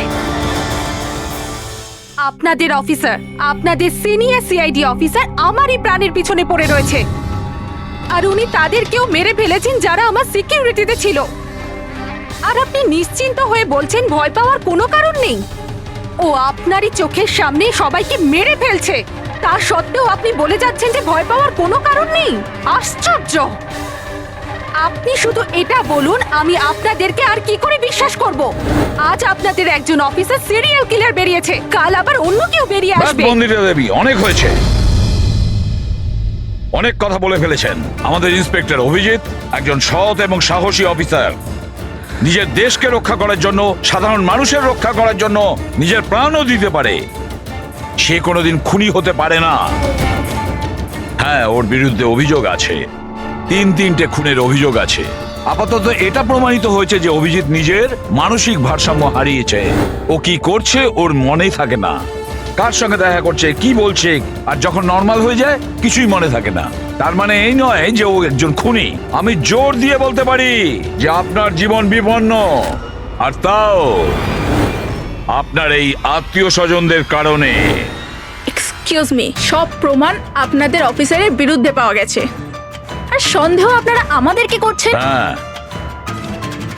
আপনাদের অফিসার, আপনাদের সিনিয়র সিআইডি অফিসার আমারই প্রাণের পিছনে পড়ে রয়েছে, আর উনি তাদেরকেও মেরে ফেলেছেন যারা আমার সিকিউরিটিতে ছিল। আর আপনি নিশ্চিন্ত হয়ে বলছেন ভয় পাওয়ার কোনো কারণ নেই। ও আপনারই চোখের সামনে সবাইকে মেরে ফেলছে, তা সত্ত্বেও আপনি বলে যাচ্ছেন যে ভয় পাওয়ার কোনো কারণ নেই। আশ্চর্য! আপনি শুধু এটা বলুন, আমি আপনাদেরকে আর কি করে বিশ্বাস করব? আজ আপনাদের একজন অফিসার সিরিয়াল কিলার বেরিয়েছে, কাল আবার অন্য কেউ বেরিয়ে ব্যাস আসবে। মন্দিরা দেবী, অনেক হয়েছে। অনেক কথা বলে ফেলেছেন। আমাদের ইন্সপেক্টর অভিজিৎ একজন সৎ এবং সাহসী অফিসার। নিজের দেশকে রক্ষা করার জন্য, সাধারণ মানুষের রক্ষা করার জন্য নিজের প্রাণও দিতে পারে। সে কোনোদিন খুনি হতে পারে না। হ্যাঁ, ওর বিরুদ্ধে অভিযোগ আছে, তিনটে খুনের অভিযোগ আছে। আপাতত এটা প্রমাণিত হয়েছে যে অভিজিৎ নিজের মানসিক ভারসাম্য হারিয়েছে। ও কি করছে ওর মনেই থাকে না, কার সঙ্গে দেখা করছে, কি বলছে, আর যখন নর্মাল হয়ে যায় কিছুই মনে থাকে না। তার মানে এই নয় যে ও একজন খুনি। আমি জোর দিয়ে বলতে পারি যে আপনার জীবন বিপন্ন, আর তাও আপনার এই আত্মীয় স্বজনদের কারণে। এক্সকিউজ মি, সব প্রমাণ আপনাদের অফিসারের বিরুদ্ধে পাওয়া গেছে, আর সন্দেহ আপনারা আমাদেরকে করছেন। হ্যাঁ,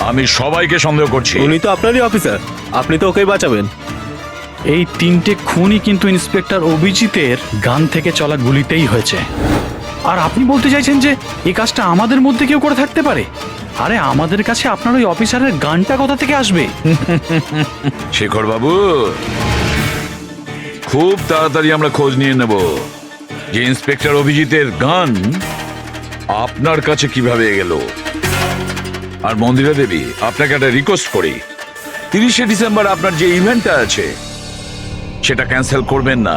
আমি সবাইকে সন্দেহ করছি। উনি তো আপনারই অফিসার, আপনি তো ওকেই বাঁচাবেন। এই 3টে খুনই কিন্তু ইন্সপেক্টর অভিজিতের গান থেকে চলা গুলিতেই হয়েছে। আর আপনি বলতে চাইছেন যে এই কাজটা আমাদের মধ্যে কেউ করে থাকতে পারে? আরে আমাদের কাছে আপনার ওই অফিসারের গানটা কোথা থেকে আসবে? শেখর বাবু, খুব তাড়াতাড়ি আমরা খোঁজ নিয়ে নেব যে ইন্সপেক্টর অভিজিতের গান আপনার কাছে কিভাবে গেল। আর মন্দিরা দেবী, আপনাকে একটা রিকোয়েস্ট করি, 30শে ডিসেম্বর আপনার যে ইভেন্টটা আছে সেটা ক্যান্সেল করবেন না।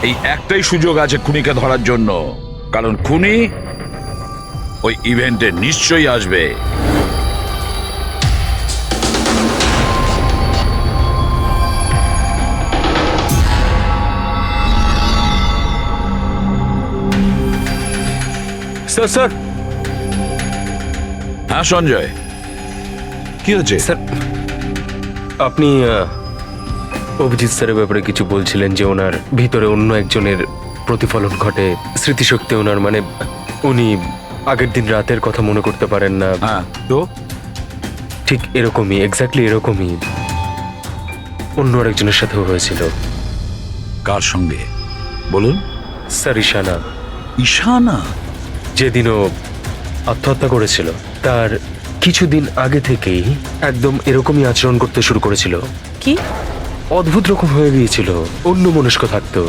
এই একটাই সুযোগ আছে খুনিকে ধরার জন্য, কারণ খুনি ওই ইভেন্টে নিশ্চয়ই আসবে। স্যার স্যার হ্যাঁ সঞ্জয়, কি হচ্ছে? স্যার, আপনি অভিজিৎ স্যারের ব্যাপারে কিছু বলছিলেন যে ওনার ভিতরে অন্য একজনের প্রতিফলন ঘটে, স্মৃতিশক্তি ওনার, মানে উনি আগের দিন রাতের কথা মনে করতে পারেন না। হ্যাঁ, তো ঠিক এরকমই, এক্স্যাক্টলি এরকমই অন্য আরেকজনের সাথেও হয়েছিল। কার সঙ্গে বলুন? স্যার ঈশানা। ঈশানা? যেদিনও আত্মহত্যা করেছিল তার কিছুদিন আগে থেকেই একদম এরকমই আচরণ করতে শুরু করেছিল। কি অদ্ভুত রকম হয়ে গিয়েছিল, অন্য মনস্ক থাকতো।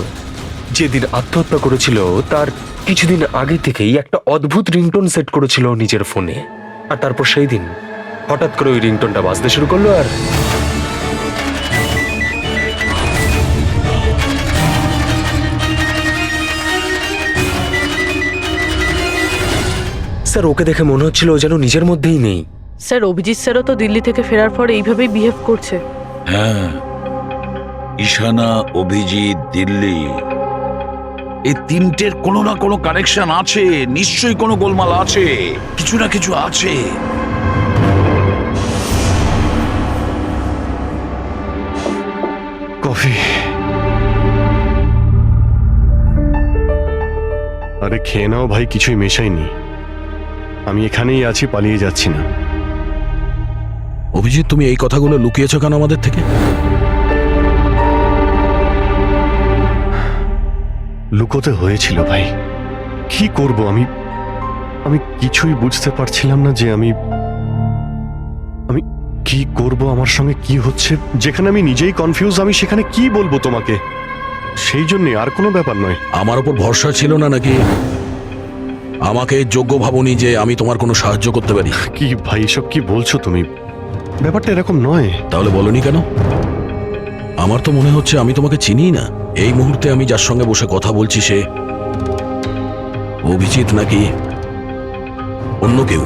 যেদিন আত্মহত্যা করেছিল তার কিছুদিন আগে থেকেই একটা অদ্ভুত রিংটোন সেট করেছিল নিজের ফোনে, আর তারপর সেই দিন হঠাৎ করে ওই রিংটোনটা বাজতে শুরু করলো। আর স্যার, ওকে দেখে মনে হচ্ছিল ও যেন নিজের মধ্যেই নেই। স্যার, অভিজিৎ স্যারও তো দিল্লি থেকে ফেরার পর এইভাবেই বিহেভ করছে। হ্যাঁ, ঈশানা, অভিজিৎ, দিল্লি, এই তিনটের কোনো না কোনো কানেকশন আছে। নিশ্চয়ই কোনো গোলমাল আছে, কিছু না কিছু আছে। কফি। আরে খেয়ে নাও ভাই, কিছুই মেশাইনি। আমি এখানেই আছি, পালিয়ে যাচ্ছি না। অভিজিৎ, তুমি এই কথাগুলো লুকিয়েছো কেন আমাদের থেকে? লুকোতে হয়েছিল ভাই, কি করব আমি? আমি কিছুই বুঝতে পারছিলাম না যে আমি কি করব, আমার সঙ্গে কি হচ্ছে। যেখানে আমি নিজেই কনফিউজ, আমি সেখানে কি বলবো তোমাকে? সেই জন্যে, আর কোনো ব্যাপার নয়। আমার ওপর ভরসা ছিল না নাকি? আমাকে যোগ্য ভাবনি যে আমি তোমার কোনো সাহায্য করতে পারি? কি ভাই, এসব কি বলছো তুমি? ব্যাপারটা এরকম নয়। তাহলে বলনি কেন? আমার তো মনে হচ্ছে আমি তোমাকে চিনি না। এই মুহূর্তে আমি যার সঙ্গে বসে কথা বলছি সে অভিজিৎ নাকি অন্য কেউ?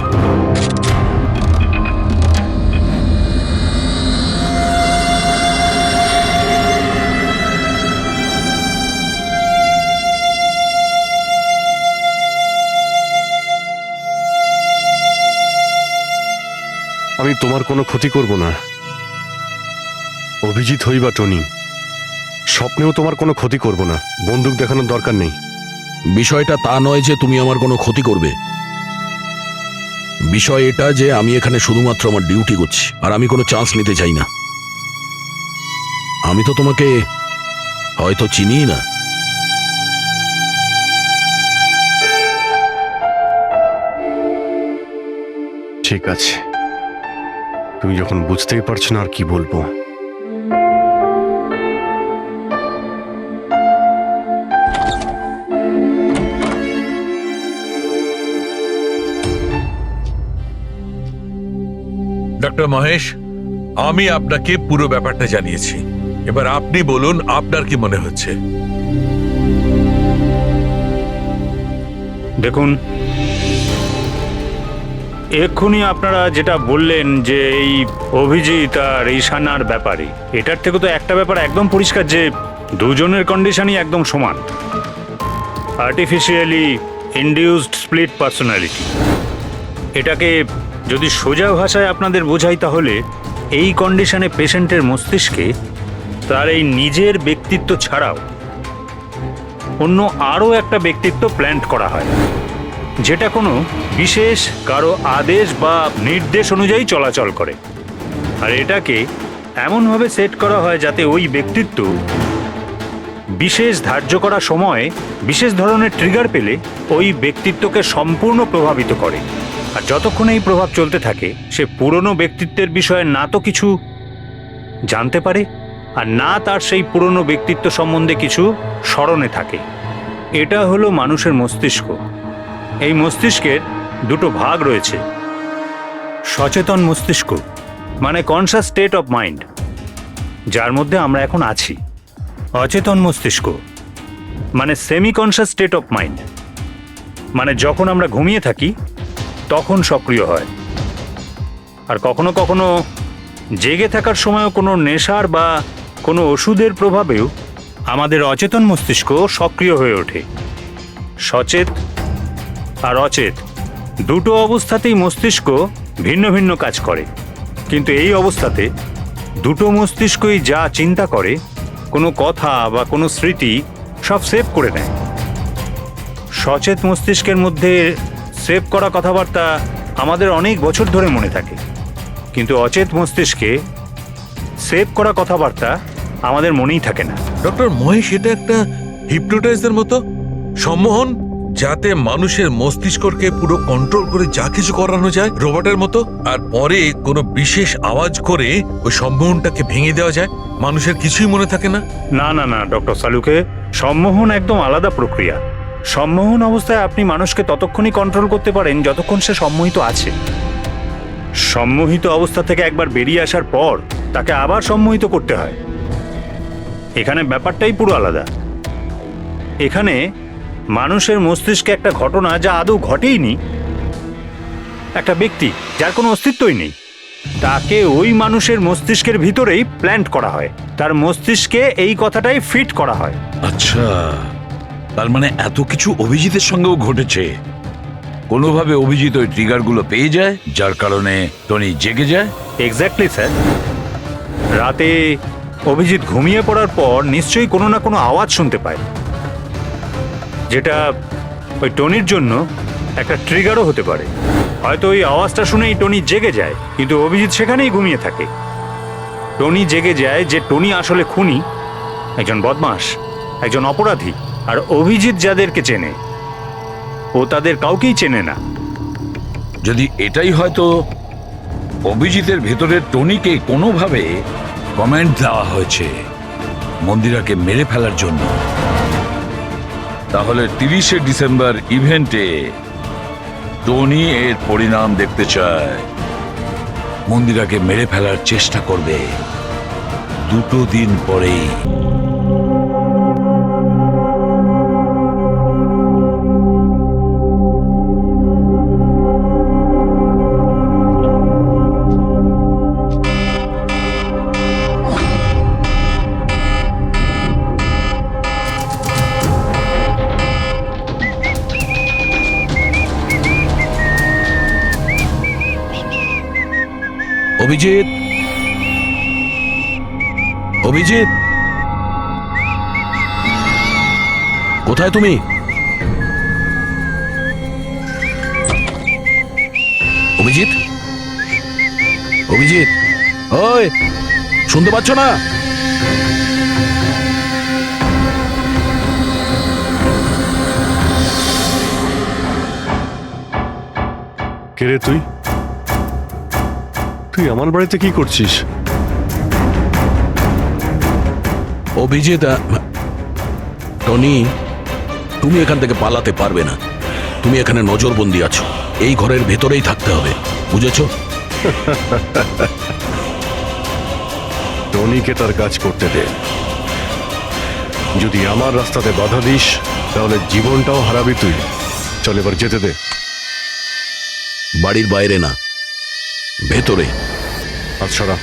আমি তোমার কোনো ক্ষতি করব না। অভিজিৎ হই বা টনি, স্বপ্নেও তোমার কোনো ক্ষতি করব না। বন্দুক দেখানোর দরকার নেই। বিষয়টা তা নয় যে তুমি আমার কোনো ক্ষতি করবে। বিষয় এটা যে আমি এখানে শুধুমাত্র আমার ডিউটি করছি, আর আমি কোনো চান্স নিতে চাই না। আমি তো তোমাকে হয়তো চিনি না। ঠিক আছে, তুমি যখন বুঝতেই পারছো না আর কি বলবো। ডক্টর মহেশ, আমি আপনাকে পুরো ব্যাপারটা জানিয়েছি। এবার আপনি বলুন আপনার কি মনে হচ্ছে। দেখুন, এক্ষুনি আপনারা যেটা বললেন যে এই অভিজিৎ আর ঈশানার ব্যাপারে, এটার থেকে তো একটা ব্যাপার একদম পরিষ্কার যে দুজনের কন্ডিশনই একদম সমান। Artificially induced split personality. এটাকে যদি সোজা ভাষায় আপনাদের বোঝাই তাহলে এই কন্ডিশনে পেশেন্টের মস্তিষ্কে তার এই নিজের ব্যক্তিত্ব ছাড়াও অন্য আরও একটা ব্যক্তিত্ব প্ল্যান্ট করা হয়, যেটা কোনো বিশেষ কারো আদেশ বা নির্দেশ অনুযায়ী চলাচল করে। আর এটাকে এমনভাবে সেট করা হয় যাতে ওই ব্যক্তিত্ব বিশেষ ধার্য করা সময়ে বিশেষ ধরনের ট্রিগার পেলে ওই ব্যক্তিত্বকে সম্পূর্ণ প্রভাবিত করে। আর যতক্ষণ এই প্রভাব চলতে থাকে সে পুরনো ব্যক্তিত্বের বিষয়ে না তো কিছু জানতে পারে আর না তার সেই পুরনো ব্যক্তিত্ব সম্বন্ধে কিছু স্মরণে থাকে। এটা হলো মানুষের মস্তিষ্ক। এই মস্তিষ্কের দুটো ভাগ রয়েছে। সচেতন মস্তিষ্ক মানে কনসাস স্টেট অফ মাইন্ড, যার মধ্যে আমরা এখন আছি। অচেতন মস্তিষ্ক মানে semi conscious state of mind, মানে যখন আমরা ঘুমিয়ে থাকি তখন সক্রিয় হয়। আর কখনো কখনো জেগে থাকার সময়ও কোনো নেশার বা কোনো ওষুধের প্রভাবেও আমাদের অচেতন মস্তিষ্ক সক্রিয় হয়ে ওঠে। সচেত আর অচেত দুটো অবস্থাতেই মস্তিষ্ক ভিন্ন ভিন্ন কাজ করে, কিন্তু এই অবস্থাতে দুটো মস্তিষ্কই যা চিন্তা করে, কোনো কথা বা কোনো স্মৃতি সব সেভ করে নেয়। সচেত মস্তিষ্কের মধ্যে সেভ করা কথাবার্তা আমাদের অনেক বছর ধরে মনে থাকে, কিন্তু অচেত মস্তিষ্কে সেভ করা কথাবার্তা আমাদের মনেই থাকে না। ডক্টর মহেশ, এটা একটা হিপনোটাইজের মতো সম্মোহন, যাতে মানুষের মস্তিষ্ককে পুরো কন্ট্রোল করে যা কিছু করানো যায় রোবটের মতো, আর পরে কোনো বিশেষ আওয়াজ করে ওই সম্মোহনটাকে ভেঙে দেওয়া যায়। মানুষের কিছুই মনে থাকে না। না না না ডক্টর সালুকে, সম্মোহন একদম আলাদা প্রক্রিয়া। সম্মোহন অবস্থায় আপনি মানুষকে ততক্ষণই কন্ট্রোল করতে পারেন যতক্ষণ সে সম্মোহিত আছে। সম্মোহিত অবস্থা থেকে একবার বেরিয়ে আসার পর তাকে আবার সম্মোহিত করতে হয়। এখানে ব্যাপারটাই পুরো আলাদা। এখানে মানুষের মস্তিষ্কে একটা ঘটনা যা আদৌ ঘটেইনি, একটা ব্যক্তি যার কোনো অস্তিত্বই নেই, তাকে ওই মানুষের মস্তিষ্কের ভিতরেই প্ল্যান্ট করা হয়। তার মস্তিষ্কে এই কথাটাই ফিট করা হয়। আচ্ছা, তার মানে এত কিছু অভিজিতের সঙ্গেও ঘটেছে। কোনোভাবে অভিজিৎ ওই ট্রিগারগুলো পেয়ে যায়, যার কারণে টনি জেগে যায়। Exactly sir. রাতে অভিজিৎ ঘুমিয়ে পড়ার পর নিশ্চয়ই কোনো না কোনো আওয়াজ শুনতে পায়, যেটা ওই টনির জন্য একটা ট্রিগারও হতে পারে। হয়তো ওই আওয়াজটা শুনেই টনি জেগে যায়, কিন্তু অভিজিৎ সেখানেই ঘুমিয়ে থাকে। টনি জেগে যায় যে টনি আসলে খুনি, একজন বদমাশ, একজন অপরাধী। আর অভিজিৎ যাদেরকে চেনে ও তাদের কাউকেই চেনে না। যদি এটাই হয়তো অভিজিতের ভেতরের টনিকে কোনোভাবে কমেন্ট দেওয়া হয়েছে মন্দিরাকে মেরে ফেলার জন্য, তাহলে 30শে ডিসেম্বর ইভেন্টে টনি এর পরিণাম দেখতে চায়। মন্দিরাকে মেরে ফেলার চেষ্টা করবে 2 দিন পরেই। অভিজিৎ, অভিজিৎ, কোথায় তুমি? অভিজিৎ, অভিজিৎ, ওই শুনতে পাচ্ছ না? কে রে তুই? তুই আমার বাড়িতে কি করছিস? অভিজিৎ, টনি, তুমি এখান থেকে পালাতে পারবে না। তুমি এখানে নজরবন্দি আছো, এই ঘরের ভেতরেই থাকতে হবে, বুঝেছো? টনিকে তার কাজ করতে দে। যদি আমার রাস্তাতে বাধা দিস তাহলে জীবনটাও হারাবি তুই। চল এবার যেতে দে। বাড়ির বাইরে না, ভেতরে। হাত সরা,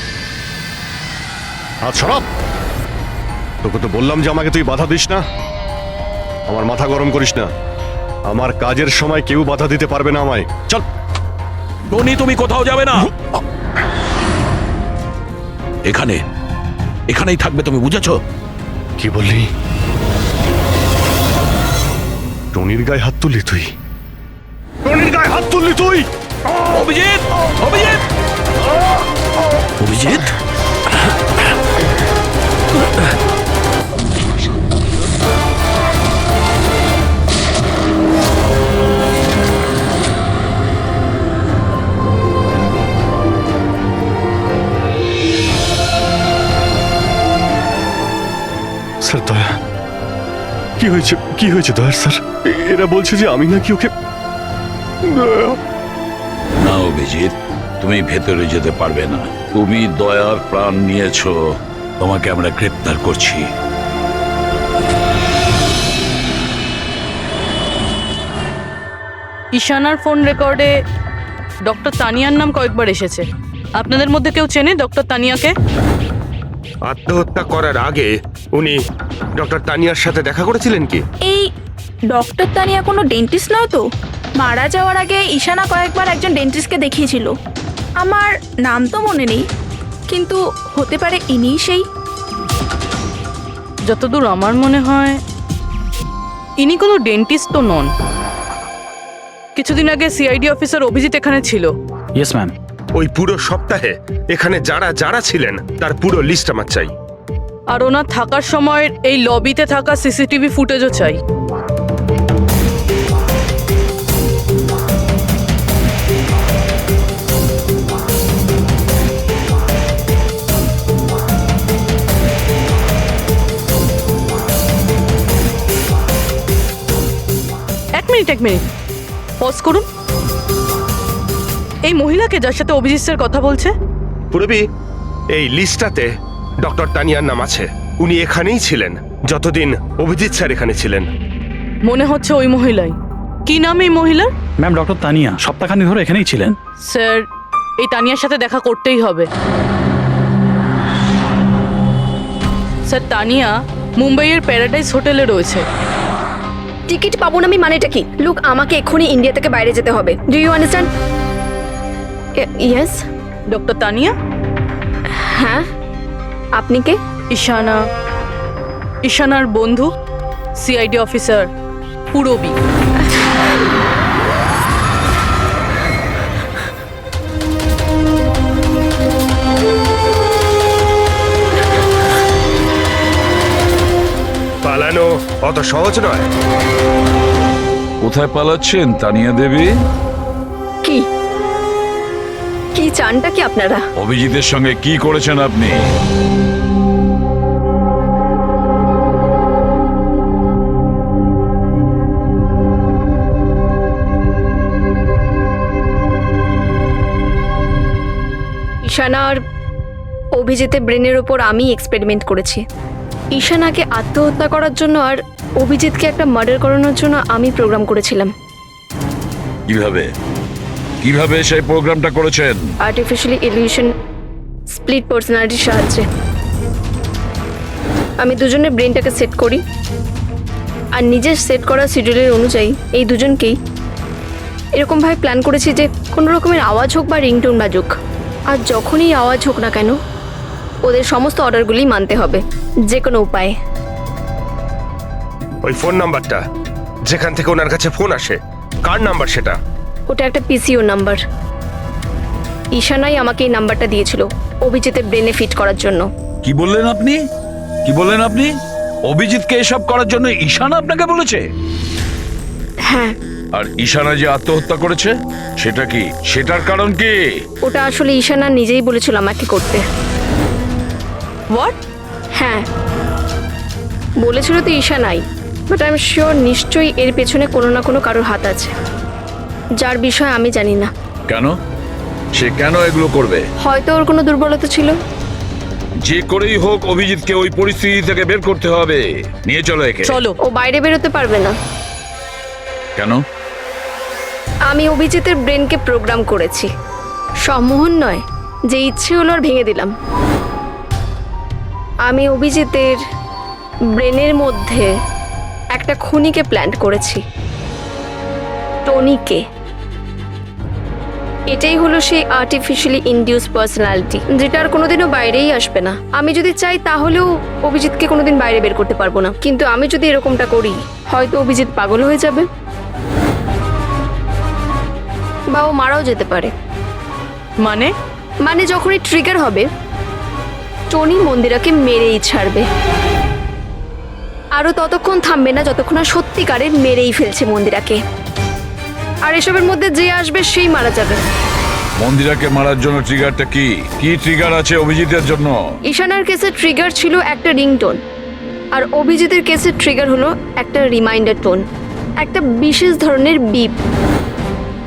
হাত সরা। তোকে তো বললাম যে আমাকে তুই বাধা দিস না। আমার মাথা গরম করিস না। আমার কাজের সময় কেউ বাধা দিতে পারবে না আমায়। চল। টনি, তুমি কোথাও যাবে না, এখানে, এখানেই থাকবে তুমি, বুঝেছো? কি বললি? টনির গায়ে হাত তুললি তুই? টনির গায়ে হাত তুললি তুই? অভিজিৎ, অভিজিৎ, অভিজিৎ, স্যার দয়া, কি হয়েছে? কি হয়েছে দয়ার স্যার? এরা বলছে যে আমি নাকি ওকে। না অভিজিৎ, তুমি ভেতরে যেতে পারবে না। তুমি দয়ার প্রাণ নিয়েছো, তোমাকে আমরা গ্রেপ্তার করছি। ঈশানার ফোন রেকর্ডে ডক্টর তানিয়ার নাম কয়েকবার এসেছে। আপনাদের মধ্যে কেউ চেনে ডক্টর তানিয়াকে? আত্মহত্যা করার আগে উনি ডক্টর তানিয়ার সাথে দেখা করেছিলেন কি? এই ডক্টর তানিয়া কোনো ডেন্টিস্ট নয় তো? মারা যাওয়ার আগে ঈশানা কয়েকবার একজন ডেন্টিস্টকে দেখিয়েছিল। আমার নাম তো মনে নেই, কিন্তু হতে পারে ইনিই সেই। যতদূর আমার মনে হয় ইনি কোনো ডেন্টিস্ট তো নন। কিছুদিন আগে সিআইডি অফিসার অভিজিৎ এখানে ছিল। Yes ma'am. ওই পুরো সপ্তাহে এখানে যারা যারা ছিলেন তার পুরো লিস্ট আমার চাই। আর ওনার থাকার সময় এই লবিতে থাকা সিসিটিভি ফুটেজও চাই। এক মিনিট পজ করুন। এই মহিলাকে যার সাথে অভিজিৎ স্যার কথা বলছে? পুরবি, এই লিস্টটাতে ডক্টর তানিয়ার নাম আছে। উনি এখানেই ছিলেন যতদিন অভিজিৎ স্যার এখানে ছিলেন। মনে হচ্ছে ওই মহিলাই। কি নাম এই মহিলার? ম্যাম, ডক্টর তানিয়া সপ্তাহখানেক ধরে এখানেই ছিলেন। স্যার, এই তানিয়ার সাথে দেখা করতেই হবে। স্যার, তানিয়া মুম্বাইয়ের প্যারাডাইস হোটেলে রয়েছে। টিকিট পাবো না আমি মানেটা কি? লুক, আমাকে এক্ষুনি ইন্ডিয়া থেকে বাইরে যেতে হবে। Do you understand? Yes. Doctor Tania? হ্যাঁ, আপনি কে? ঈশানা, ঈশানার বন্ধু, সিআইডি অফিসার পুরবী। পালানো অত সহজ নয়। কোথায় পালাচ্ছেন তানিয়া দেবী? কি কি চানটা কি আপনারা? অভিজিতের সঙ্গে কি করেছেন আপনি? ঈশানা আর অভিজিতের ব্রেনের ওপর আমি এক্সপেরিমেন্ট করেছি। ঈশানাকে আত্মহত্যা করার জন্য আর অভিজিৎকে একটা মার্ডার করানোর জন্য আমি প্রোগ্রাম করেছিলাম। কিভাবে কিভাবে সেই প্রোগ্রামটা করেছেন? আর্টিফিশিয়ালি ইলিউশন স্প্লিট পার্সোনালিটির সাহায্যে আমি দুজনের ব্রেনটাকে সেট করি, আর নিজের সেট করা শিডিউলের অনুযায়ী এই দুজনকেই এরকমভাবে প্ল্যান করেছি যে কোনো রকমের আওয়াজ হোক বা রিংটোন বাজুক, আর যখনই আওয়াজ হোক না কেন ওদের সমস্ত অর্ডারগুলি মানতে হবে যে কোনো উপায়ে। ওই ফোন নাম্বারটা যেখান থেকে ওনার কাছে ফোন আসে, কার নাম্বার সেটা? ওটা একটা পিসিও নাম্বার। ঈশানাই আমাকে এই নাম্বারটা দিয়েছিল অভিজিতের ব্রেনে ফিট করার জন্য। কি বললেন আপনি? কি বললেন আপনি? অভিজিৎকে এসব করার জন্য ঈশানা আপনাকে বলেছে? হ্যাঁ। আর ঈশানা যে আত্মহত্যা করেছে সেটা কি, সেটার কারণ কি? ওটা আসলে ঈশানা নিজেই বলেছিল আমাকে করতে। হোয়াট? হ্যাঁ, বলেছিল তো ঈশানাই, বাট আই এম শিওর নিশ্চয়ই এর পেছনে কোনো না কোনো কারোর হাত আছে, যার বিষয়ে আমি জানি না। কেন? সে কেন এগুলো করবে? হয়তো ওর কোনো দুর্বলতা ছিল। যে করেই হোক অভিজিৎকে ওই পরিস্থিতি থেকে বের করতে হবে। নিয়ে চলো একে। চলো। ও বাইরে বেরোতে পারবে না। কেন? আমি অভিজিতের ব্রেনকে প্রোগ্রাম করেছি, সম্মোহন নয়, যে ইচ্ছে হলো আর ভেঙে দিলাম। আমি অভিজিতের ব্রেনের মধ্যে একটা খুনিকে প্ল্যান করেছি, টনিকে। এটাই হলো সেই আর্টিফিশিয়ালি ইনডিউস পার্সোনালিটি, যেটা আর কোনোদিনও বাইরেই আসবে না। আমি যদি চাই তাহলেও অভিজিৎকে কোনোদিন বাইরে বের করতে পারবো না, কিন্তু আমি যদি এরকমটা করি হয়তো অভিজিৎ পাগল হয়ে যাবে বা ও মারাও যেতে পারে। মানে যখনই ট্রিগার হবে টনি মন্দিরাকে মেরেই ছাড়বে, আরও ততক্ষণ থামবে না যতক্ষণ না সত্যিকারের মেরেই ফেলছে মন্দিরাকে। আর এসবের মধ্যে যে আসবে সেই মারা যাবে। মন্দিরাকে মারার জন্য ট্রিগারটা কি? কি ট্রিগার আছে অভিজিতের জন্য? ঈশানার কেসে ট্রিগার ছিল একটা রিংটোন, আর অভিজিতের কেসে ট্রিগার হলো একটা রিমাইন্ডার টোন, একটা বিশেষ ধরনের বিপ,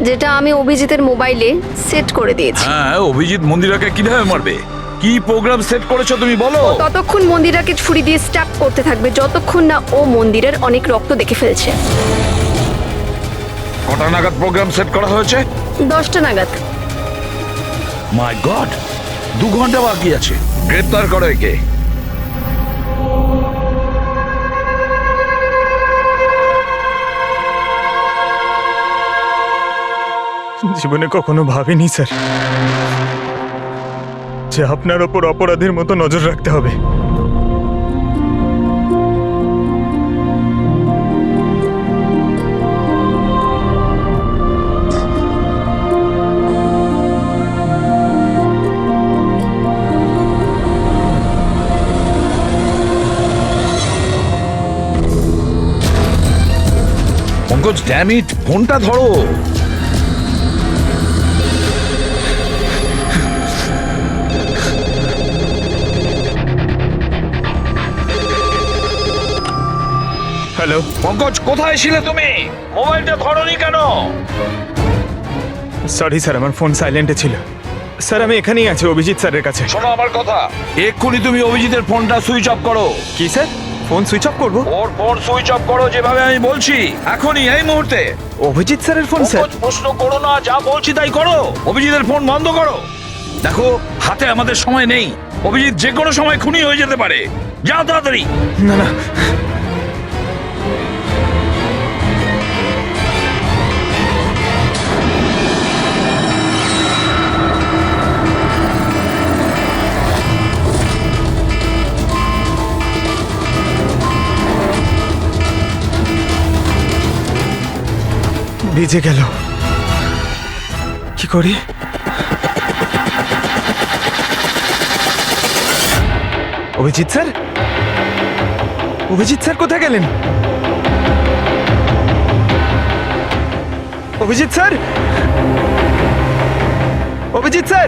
যেটা আমি অভিজিতের মোবাইলে সেট করে দিয়েছি। হ্যাঁ, অভিজিৎ মন্দিরাকে কিভাবে মারবে? কি প্রোগ্রাম সেট করেছো তুমি বলো? ততক্ষণ মন্দিরাকে ছুরি দিয়ে স্ট্যাপ করতে থাকবে যতক্ষণ না ও মন্দিরের অনেক রক্ত দেখে ফেলছে। কটা নাগাদ প্রোগ্রাম সেট করা হয়েছে? 10টা নাগাদ। মাই গড, 2 ঘন্টা বাকি আছে। গ্রেপ্তার করো একে। জীবনে কখনো ভাবিনি স্যার যে আপনার ওপর অপরাধের মতো নজর রাখতে হবে। পঙ্কজ, ড্যাম ইট, ফোনটা ধরো। হ্যালো পঙ্কজ, কোথায় ছিলে তুমি? মোবাইলটা ধরোনি কেন? সরি স্যার, আমার ফোন সাইলেন্টে ছিল। স্যার আমি এখানেই আছি অভিজিৎ স্যারের কাছে। শোনো আমার কথা, এক্ষুনি তুমি অভিজিতের ফোনটা সুইচ অফ করো। কি স্যার, ফোন সুইচ অফ করবো? ওর ফোন সুইচ অফ করো যেভাবে আমি বলছি, এখনই, এই মুহূর্তে। অভিজিৎ স্যারের ফোন স্যার? প্রশ্ন করো না, যা বলছি তাই করো। অভিজিতের ফোন বন্ধ করো। দেখো, হাতে আমাদের সময় নেই, অভিজিৎ যে কোনো সময় খুনি হয়ে যেতে পারে। যাও তাড়াতাড়ি। না না, ভিজে গেল, কি করি? অভিজিৎ স্যার, অভিজিৎ স্যার কোথায় গেলেন? Abhijit sir, Abhijit sir,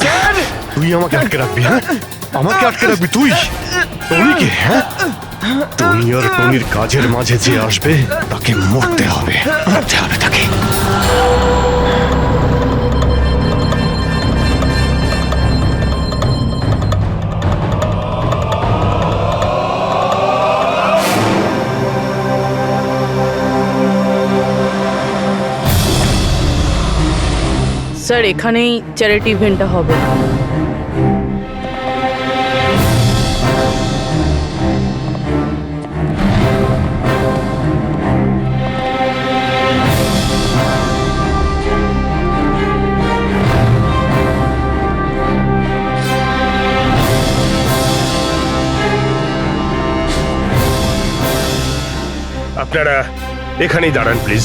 sir! তুই আমাকে আটকে রাখবি? হ্যাঁ, আমাকে আটকে রাখবি তুই? টনিকে? হ্যাঁ, টনি আর টনির কাজের মাঝে যে আসবে তাকে মরতে হবে তাকে। স্যার এখানেই চ্যারিটি ইভেন্টটা হবে। আপনারা এখানেই দাঁড়ান please.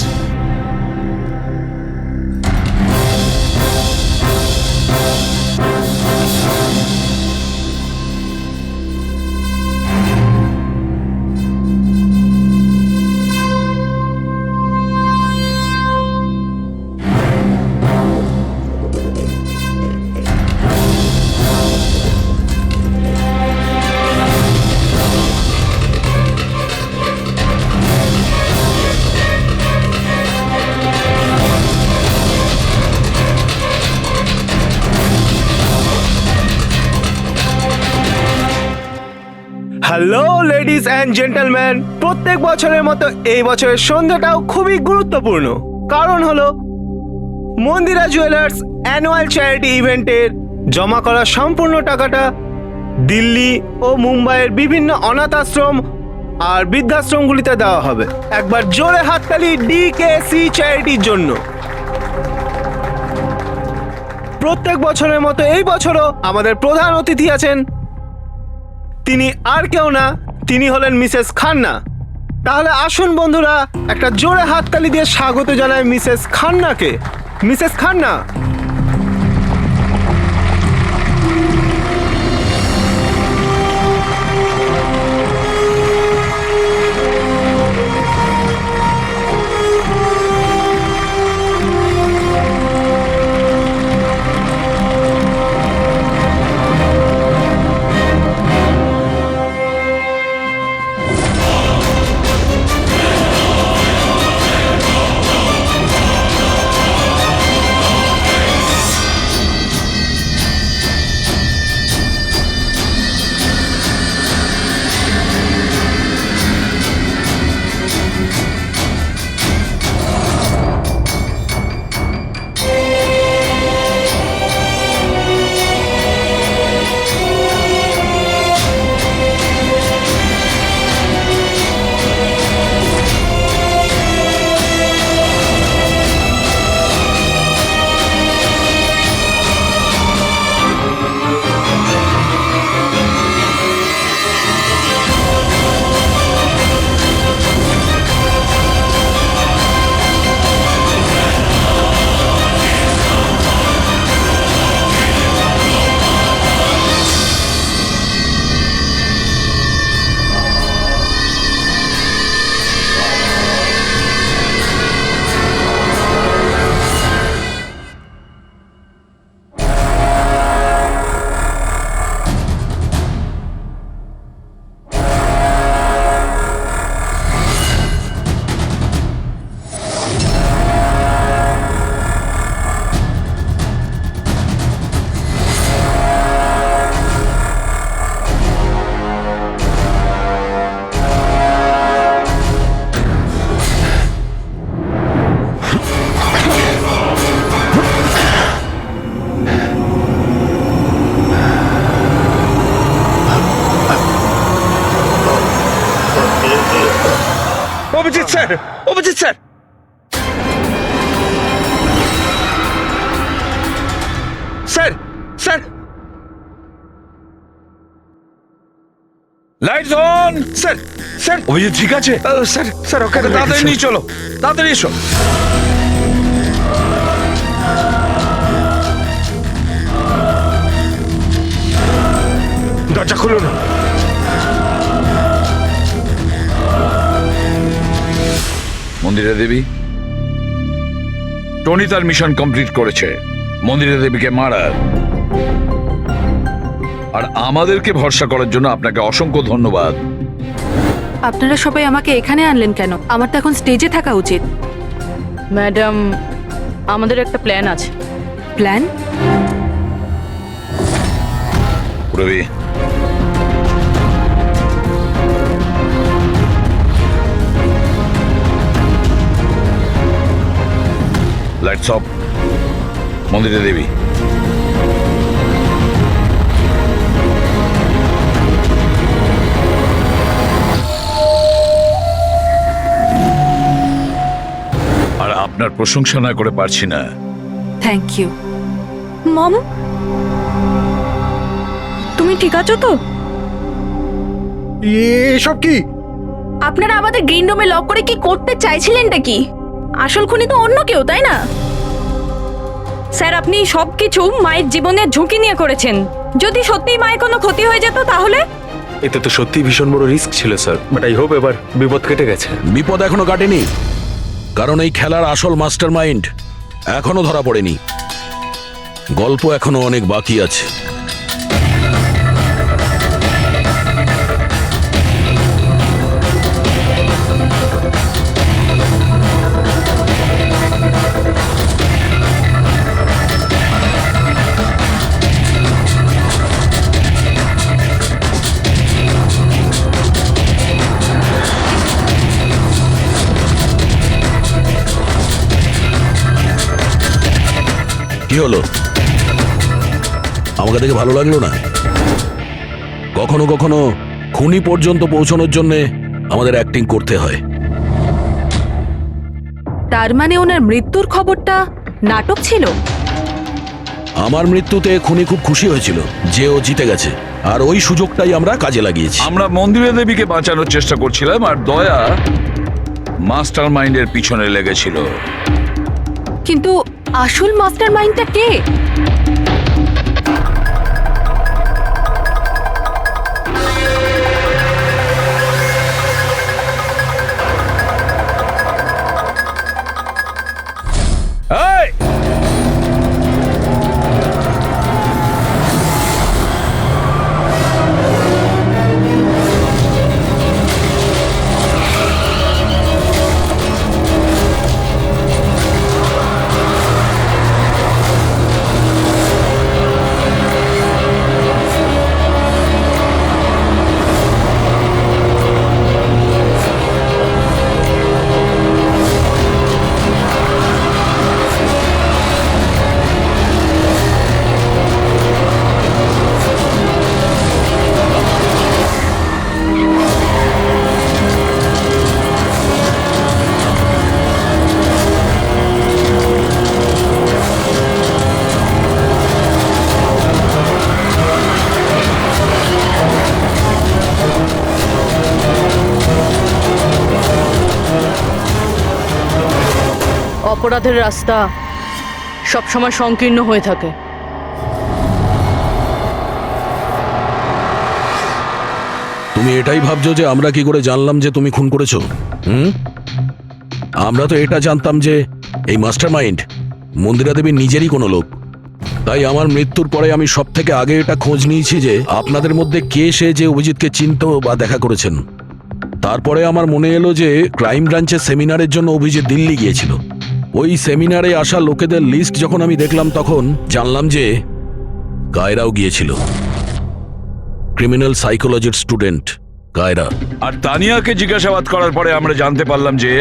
Hello ladies and gentleman, প্রত্যেক বছরের মতো এই বছরের সন্ধ্যাটাও খুবই গুরুত্বপূর্ণ। কারণ হলো মন্দিরা জুয়েলার্স অ্যানুয়াল চ্যারিটি ইভেন্টের জমা করা সম্পূর্ণ টাকাটা দিল্লি ও মুম্বাইয়ের বিভিন্ন অনাথ আশ্রম আর বৃদ্ধাশ্রমগুলিতে দেওয়া হবে। একবার জোরে হাততালি ডিকেসি চ্যারিটির জন্য। প্রত্যেক বছরের মতো এই বছরও আমাদের প্রধান অতিথি আছেন। তিনি আর কেউ না, তিনি হলেন মিসেস খান্না। তাহলে আসুন বন্ধুরা, একটা জোরে হাততালি দিয়ে স্বাগত জানাই মিসেস খান্নাকে। Mrs Khanna, Abhijit sir, Abhijit sir, sir, sir, lights on. Sir, sir, Abhijit ঠিক আছে? স্যার, স্যার ওকে তাড়াতাড়ি নিয়ে চলো, তাড়াতাড়ি এসো। দরজা খুলুন। মন্দিরা দেবী, টনি তার মিশন কমপ্লিট করেছে মন্দিরা দেবীকে মারার। আর আমাদেরকে ভরসা করার জন্য আপনাকে অসংখ্য ধন্যবাদ। আপনারা সবাই আমাকে এখানে আনলেন কেন? আমার তো এখন স্টেজে থাকা উচিত। ম্যাডাম, আমাদের একটা প্ল্যান আছে। প্ল্যান? পুরবি, লাইটস অফ। মন্দিরে দেবী, আর আপনার প্রশংসা না করে পারছি না। Thank you. মম, তুমি ঠিক আছো তো? এসব কি? আপনারা আমাদের গ্রিন রুমে লক করে কি করতে চাইছিলেনটা কি? আসল খুনি তো অন্য কেউ, তাই না? স্যার, আপনি সবকিছু মায়ের জীবনের ঝুঁকি নিয়ে করেছেন। যদি সত্যিই মায়ের কোনো ক্ষতি হয়ে যেত তাহলে? এতে তো সত্যি ভীষণ বড় রিস্ক ছিল স্যার, বাট আই হোপ এবার বিপদ কেটে গেছে। বিপদ এখনো কাটেনি, কারণ এই খেলার আসল মাস্টার মাইন্ড এখনো ধরা পড়েনি। গল্প এখনো অনেক বাকি আছে। কি হলো? আমাকে দেখে ভালো লাগলো না? কখনো কখনো খুনি পর্যন্ত পৌঁছানোর জন্য আমাদের অ্যাক্টিং করতে হয়। তার মানে ওনার মৃত্যুর খবরটা নাটক ছিল? আমার মৃত্যুতে খুনি খুব খুশি হয়েছিল যে ও জিতে গেছে, আর ওই সুযোগটাই আমরা কাজে লাগিয়েছি। আমরা মন্দিরে দেবীকে বাঁচানোর চেষ্টা করছিলাম, আর দয়া মাস্টার মাইন্ডের পিছনে লেগেছিল। কিন্তু আসল মাস্টার মাইন্ডটা কে? এই! অপরাধের রাস্তা সবসময় সংকীর্ণ হয়ে থাকে। তুমি এটাই ভাবছো যে আমরা কি করে জানলাম যে তুমি খুন করেছো? আমরা তো এটা জানতাম যে এই মাস্টার মাইন্ড মন্দিরা দেবীর নিজেরই কোনো লোক। তাই আমার মৃত্যুর পরে আমি সব থেকে আগে এটা খোঁজ নিয়েছি যে আপনাদের মধ্যে কে সে যে অভিজিৎকে চিনতো বা দেখা করেছেন। তারপরে আমার মনে এলো যে ক্রাইম ব্রাঞ্চের সেমিনারের জন্য অভিজিৎ দিল্লি গিয়েছিল। ওই সেমিনারে আসা লোকেদের লিস্ট যখন আমি দেখলাম তখন জানলাম যে কায়রাও গিয়েছিল। ক্রিমিনাল সাইকোলজির স্টুডেন্ট কায়রা। আর তানিয়াকে জিজ্ঞাসাবাদ করার পরে আমরা জানতে পারলাম যে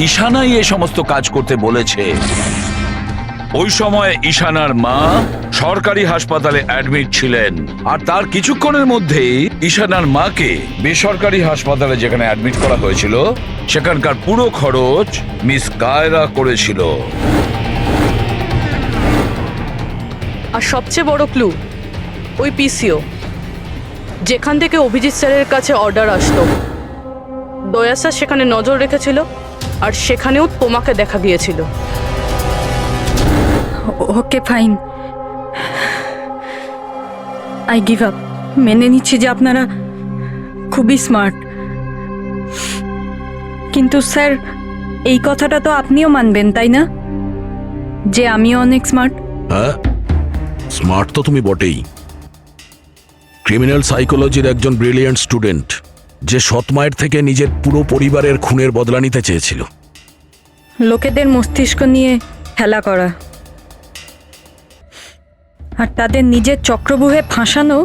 ঈশানাই এই সমস্ত কাজ করতে বলেছে। ওই সময় ঈশানার মা সরকারি হাসপাতালে অ্যাডমিট ছিলেন, আর তার কিছুক্ষণের মধ্যেই ঈশানার মাকে বেসরকারি হাসপাতালে যেখানে অ্যাডমিট করা হয়েছিল সেখানকার পুরো খরচ মিস কায়রা করেছিল। আর সবচেয়ে বড় ক্লু ওই পিসিও, যেখান থেকে অভিজিৎ স্যারের কাছে অর্ডার আসতো। দয়া স্যার সেখানে নজর রেখেছিল, আর সেখানেও তোমাকে দেখা গিয়েছিল। Okay fine, I give up. মেনে নিচ্ছি যে আপনারা খুবই স্মার্ট, কিন্তু স্যার এই কথাটা তো আপনিও মানবেন তাই না, যে আমিও অনেক স্মার্ট? হ্যাঁ, স্মার্ট তো তুমি বটেই। ক্রিমিনাল সাইকোলজির একজন ব্রিলিয়ান্ট স্টুডেন্ট, যে সৎ মায়ের থেকে নিজের পুরো পরিবারের খুনের বদলা নিতে চেয়েছিল। লোকেদের মস্তিষ্ক নিয়ে খেলা করা আর তাদের নিজের চক্রব্যূহে ফাঁসানো,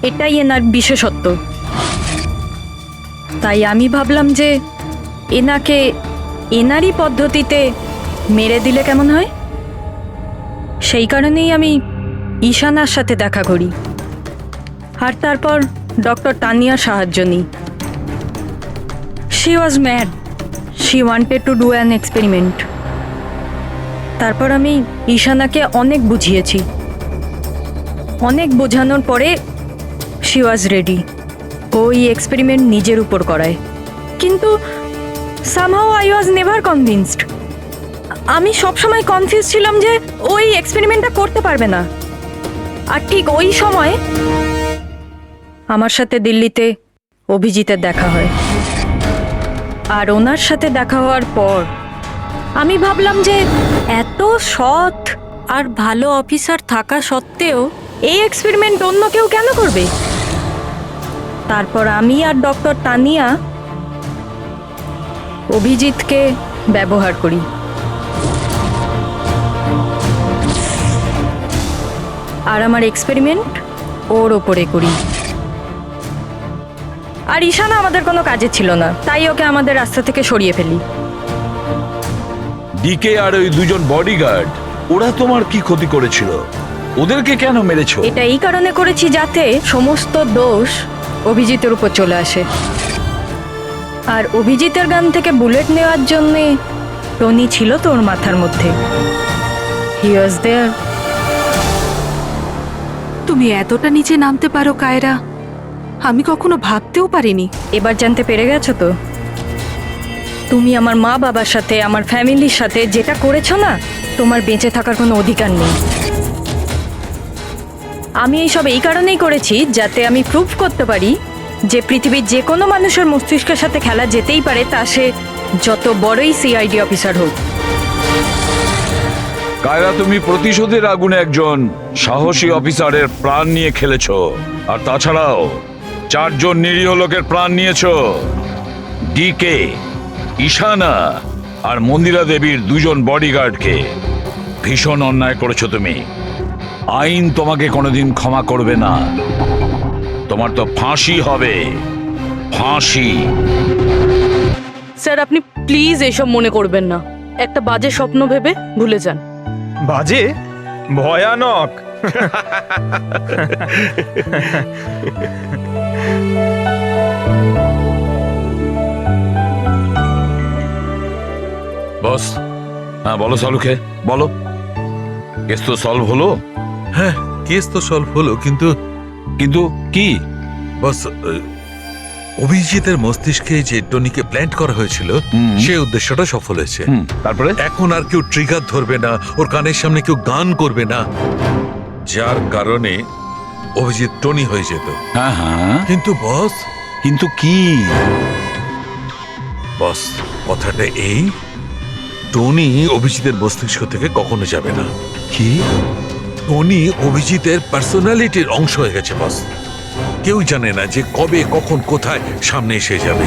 এটাই এনার বিশেষত্ব। তাই আমি ভাবলাম যে এনাকে এনারই পদ্ধতিতে মেরে দিলে কেমন হয়। সেই কারণেই আমি ঈশানার সাথে দেখা করি আর তারপর ডক্টর তানিয়ার সাহায্য নিই। She was mad, she wanted to do an experiment. তারপর আমি ঈশানাকে অনেক বুঝিয়েছি, অনেক বোঝানোর পরে শি ওয়াজ রেডি। ওই এক্সপেরিমেন্ট নিজের উপর করায়, কিন্তু somehow I was never convinced. আমি সবসময় কনফিউজ ছিলাম যে ওই এক্সপেরিমেন্টটা করতে পারবে না। আর ঠিক ওই সময় আমার সাথে দিল্লিতে অভিজিতের দেখা হয়, আর ওনার সাথে দেখা হওয়ার পর আমি ভাবলাম যে এত সৎ আর ভালো অফিসার থাকা সত্ত্বেও এই এক্সপেরিমেন্ট অন্য কেউ কেন করবে। তারপর আমি আর ডক্টর তানিয়া অভিজিৎকে ব্যবহার করি। আর আমার এক্সপেরিমেন্ট ওর ওপরে করি। আর ঈশানা আমাদের কোনো কাজে ছিল না, তাই ওকে আমাদের রাস্তা থেকে সরিয়ে ফেলি। ডিকে আর ওই দুজন বডিগার্ড, ওরা তোমার কি ক্ষতি করেছিল? ওদেরকে কেন মেরেছো? এটা এই কারণে করেছি যাতে সমস্ত দোষ অভিজিতের উপর চলে আসে। আর অভিজিতের গান থেকে বুলেট নেওয়ার জন্যে টনি ছিল তোর মাথার মধ্যে। হি ওয়াজ দেয়ার। তুমি এতটা নিচে নামতে পারো কায়রা, আমি কখনো ভাবতেও পারিনি। এবার জানতে পেরে গেছো তো? তুমি আমার মা বাবার সাথে, আমার ফ্যামিলির সাথে যেটা করেছো না, তোমার বেঁচে থাকার কোনো অধিকার নেই। আমি এইসব এই কারণেই করেছি যাতে আমি প্রুভ করতে পারি যে পৃথিবীর যে কোনো মানুষের মস্তিষ্কের সাথে খেলা যেতেই পারে, তা সে যত বড়ই সিআইডি অফিসার হোক। কায়রা, তুমি প্রতিশোধের আগুনে একজন সাহসী অফিসারের প্রাণ নিয়ে খেলেছো, আর তাছাড়াও 4 জন নিরীহ লোকের প্রাণ নিয়েছো। ডিকে, ঈশানা আর মন্দিরা দেবীর 2 জন বডিগার্ডকে। ভীষণ অন্যায় করেছো তুমি। আইন তোমাকে কোনোদিন ক্ষমা করবে না। তোমার তো ফাঁসি হবে, ফাঁসি। স্যার, আপনি প্লিজ এসব মনে করবেন না। একটা বাজে স্বপ্ন ভেবে ভুলে যান। বাজে? ভয়ানক। বস, হ্যাঁ বলো সালুকে, বলো। কেস তো সলভ হলো? হ্যাঁ, কেস তো সলভ হলো, কিন্তু কিন্তু কি বস, অভিজিতের মস্তিষ্কে যে টনিকে প্ল্যান্ট করা হয়েছিল, সেই উদ্দেশ্যটা সফল হয়েছে। তারপরে এখন আর কেউ ট্রিগার ধরবে না, ওর কানের সামনে কেউ গান করবে না, যার কারণে অভিজিৎ টনি হয়ে যেত। হ্যাঁ হ্যাঁ, কিন্তু বস, কিন্তু কি বস, কথাটা এই, টনি অভিজিতের মস্তিষ্ক থেকে কখনো যাবে না। কি? টনি অভিজিতের পার্সোনালিটির অংশ হয়ে গেছে বস। কেউ জানে না যে কবে, কখন, কোথায় সামনে এসে যাবে।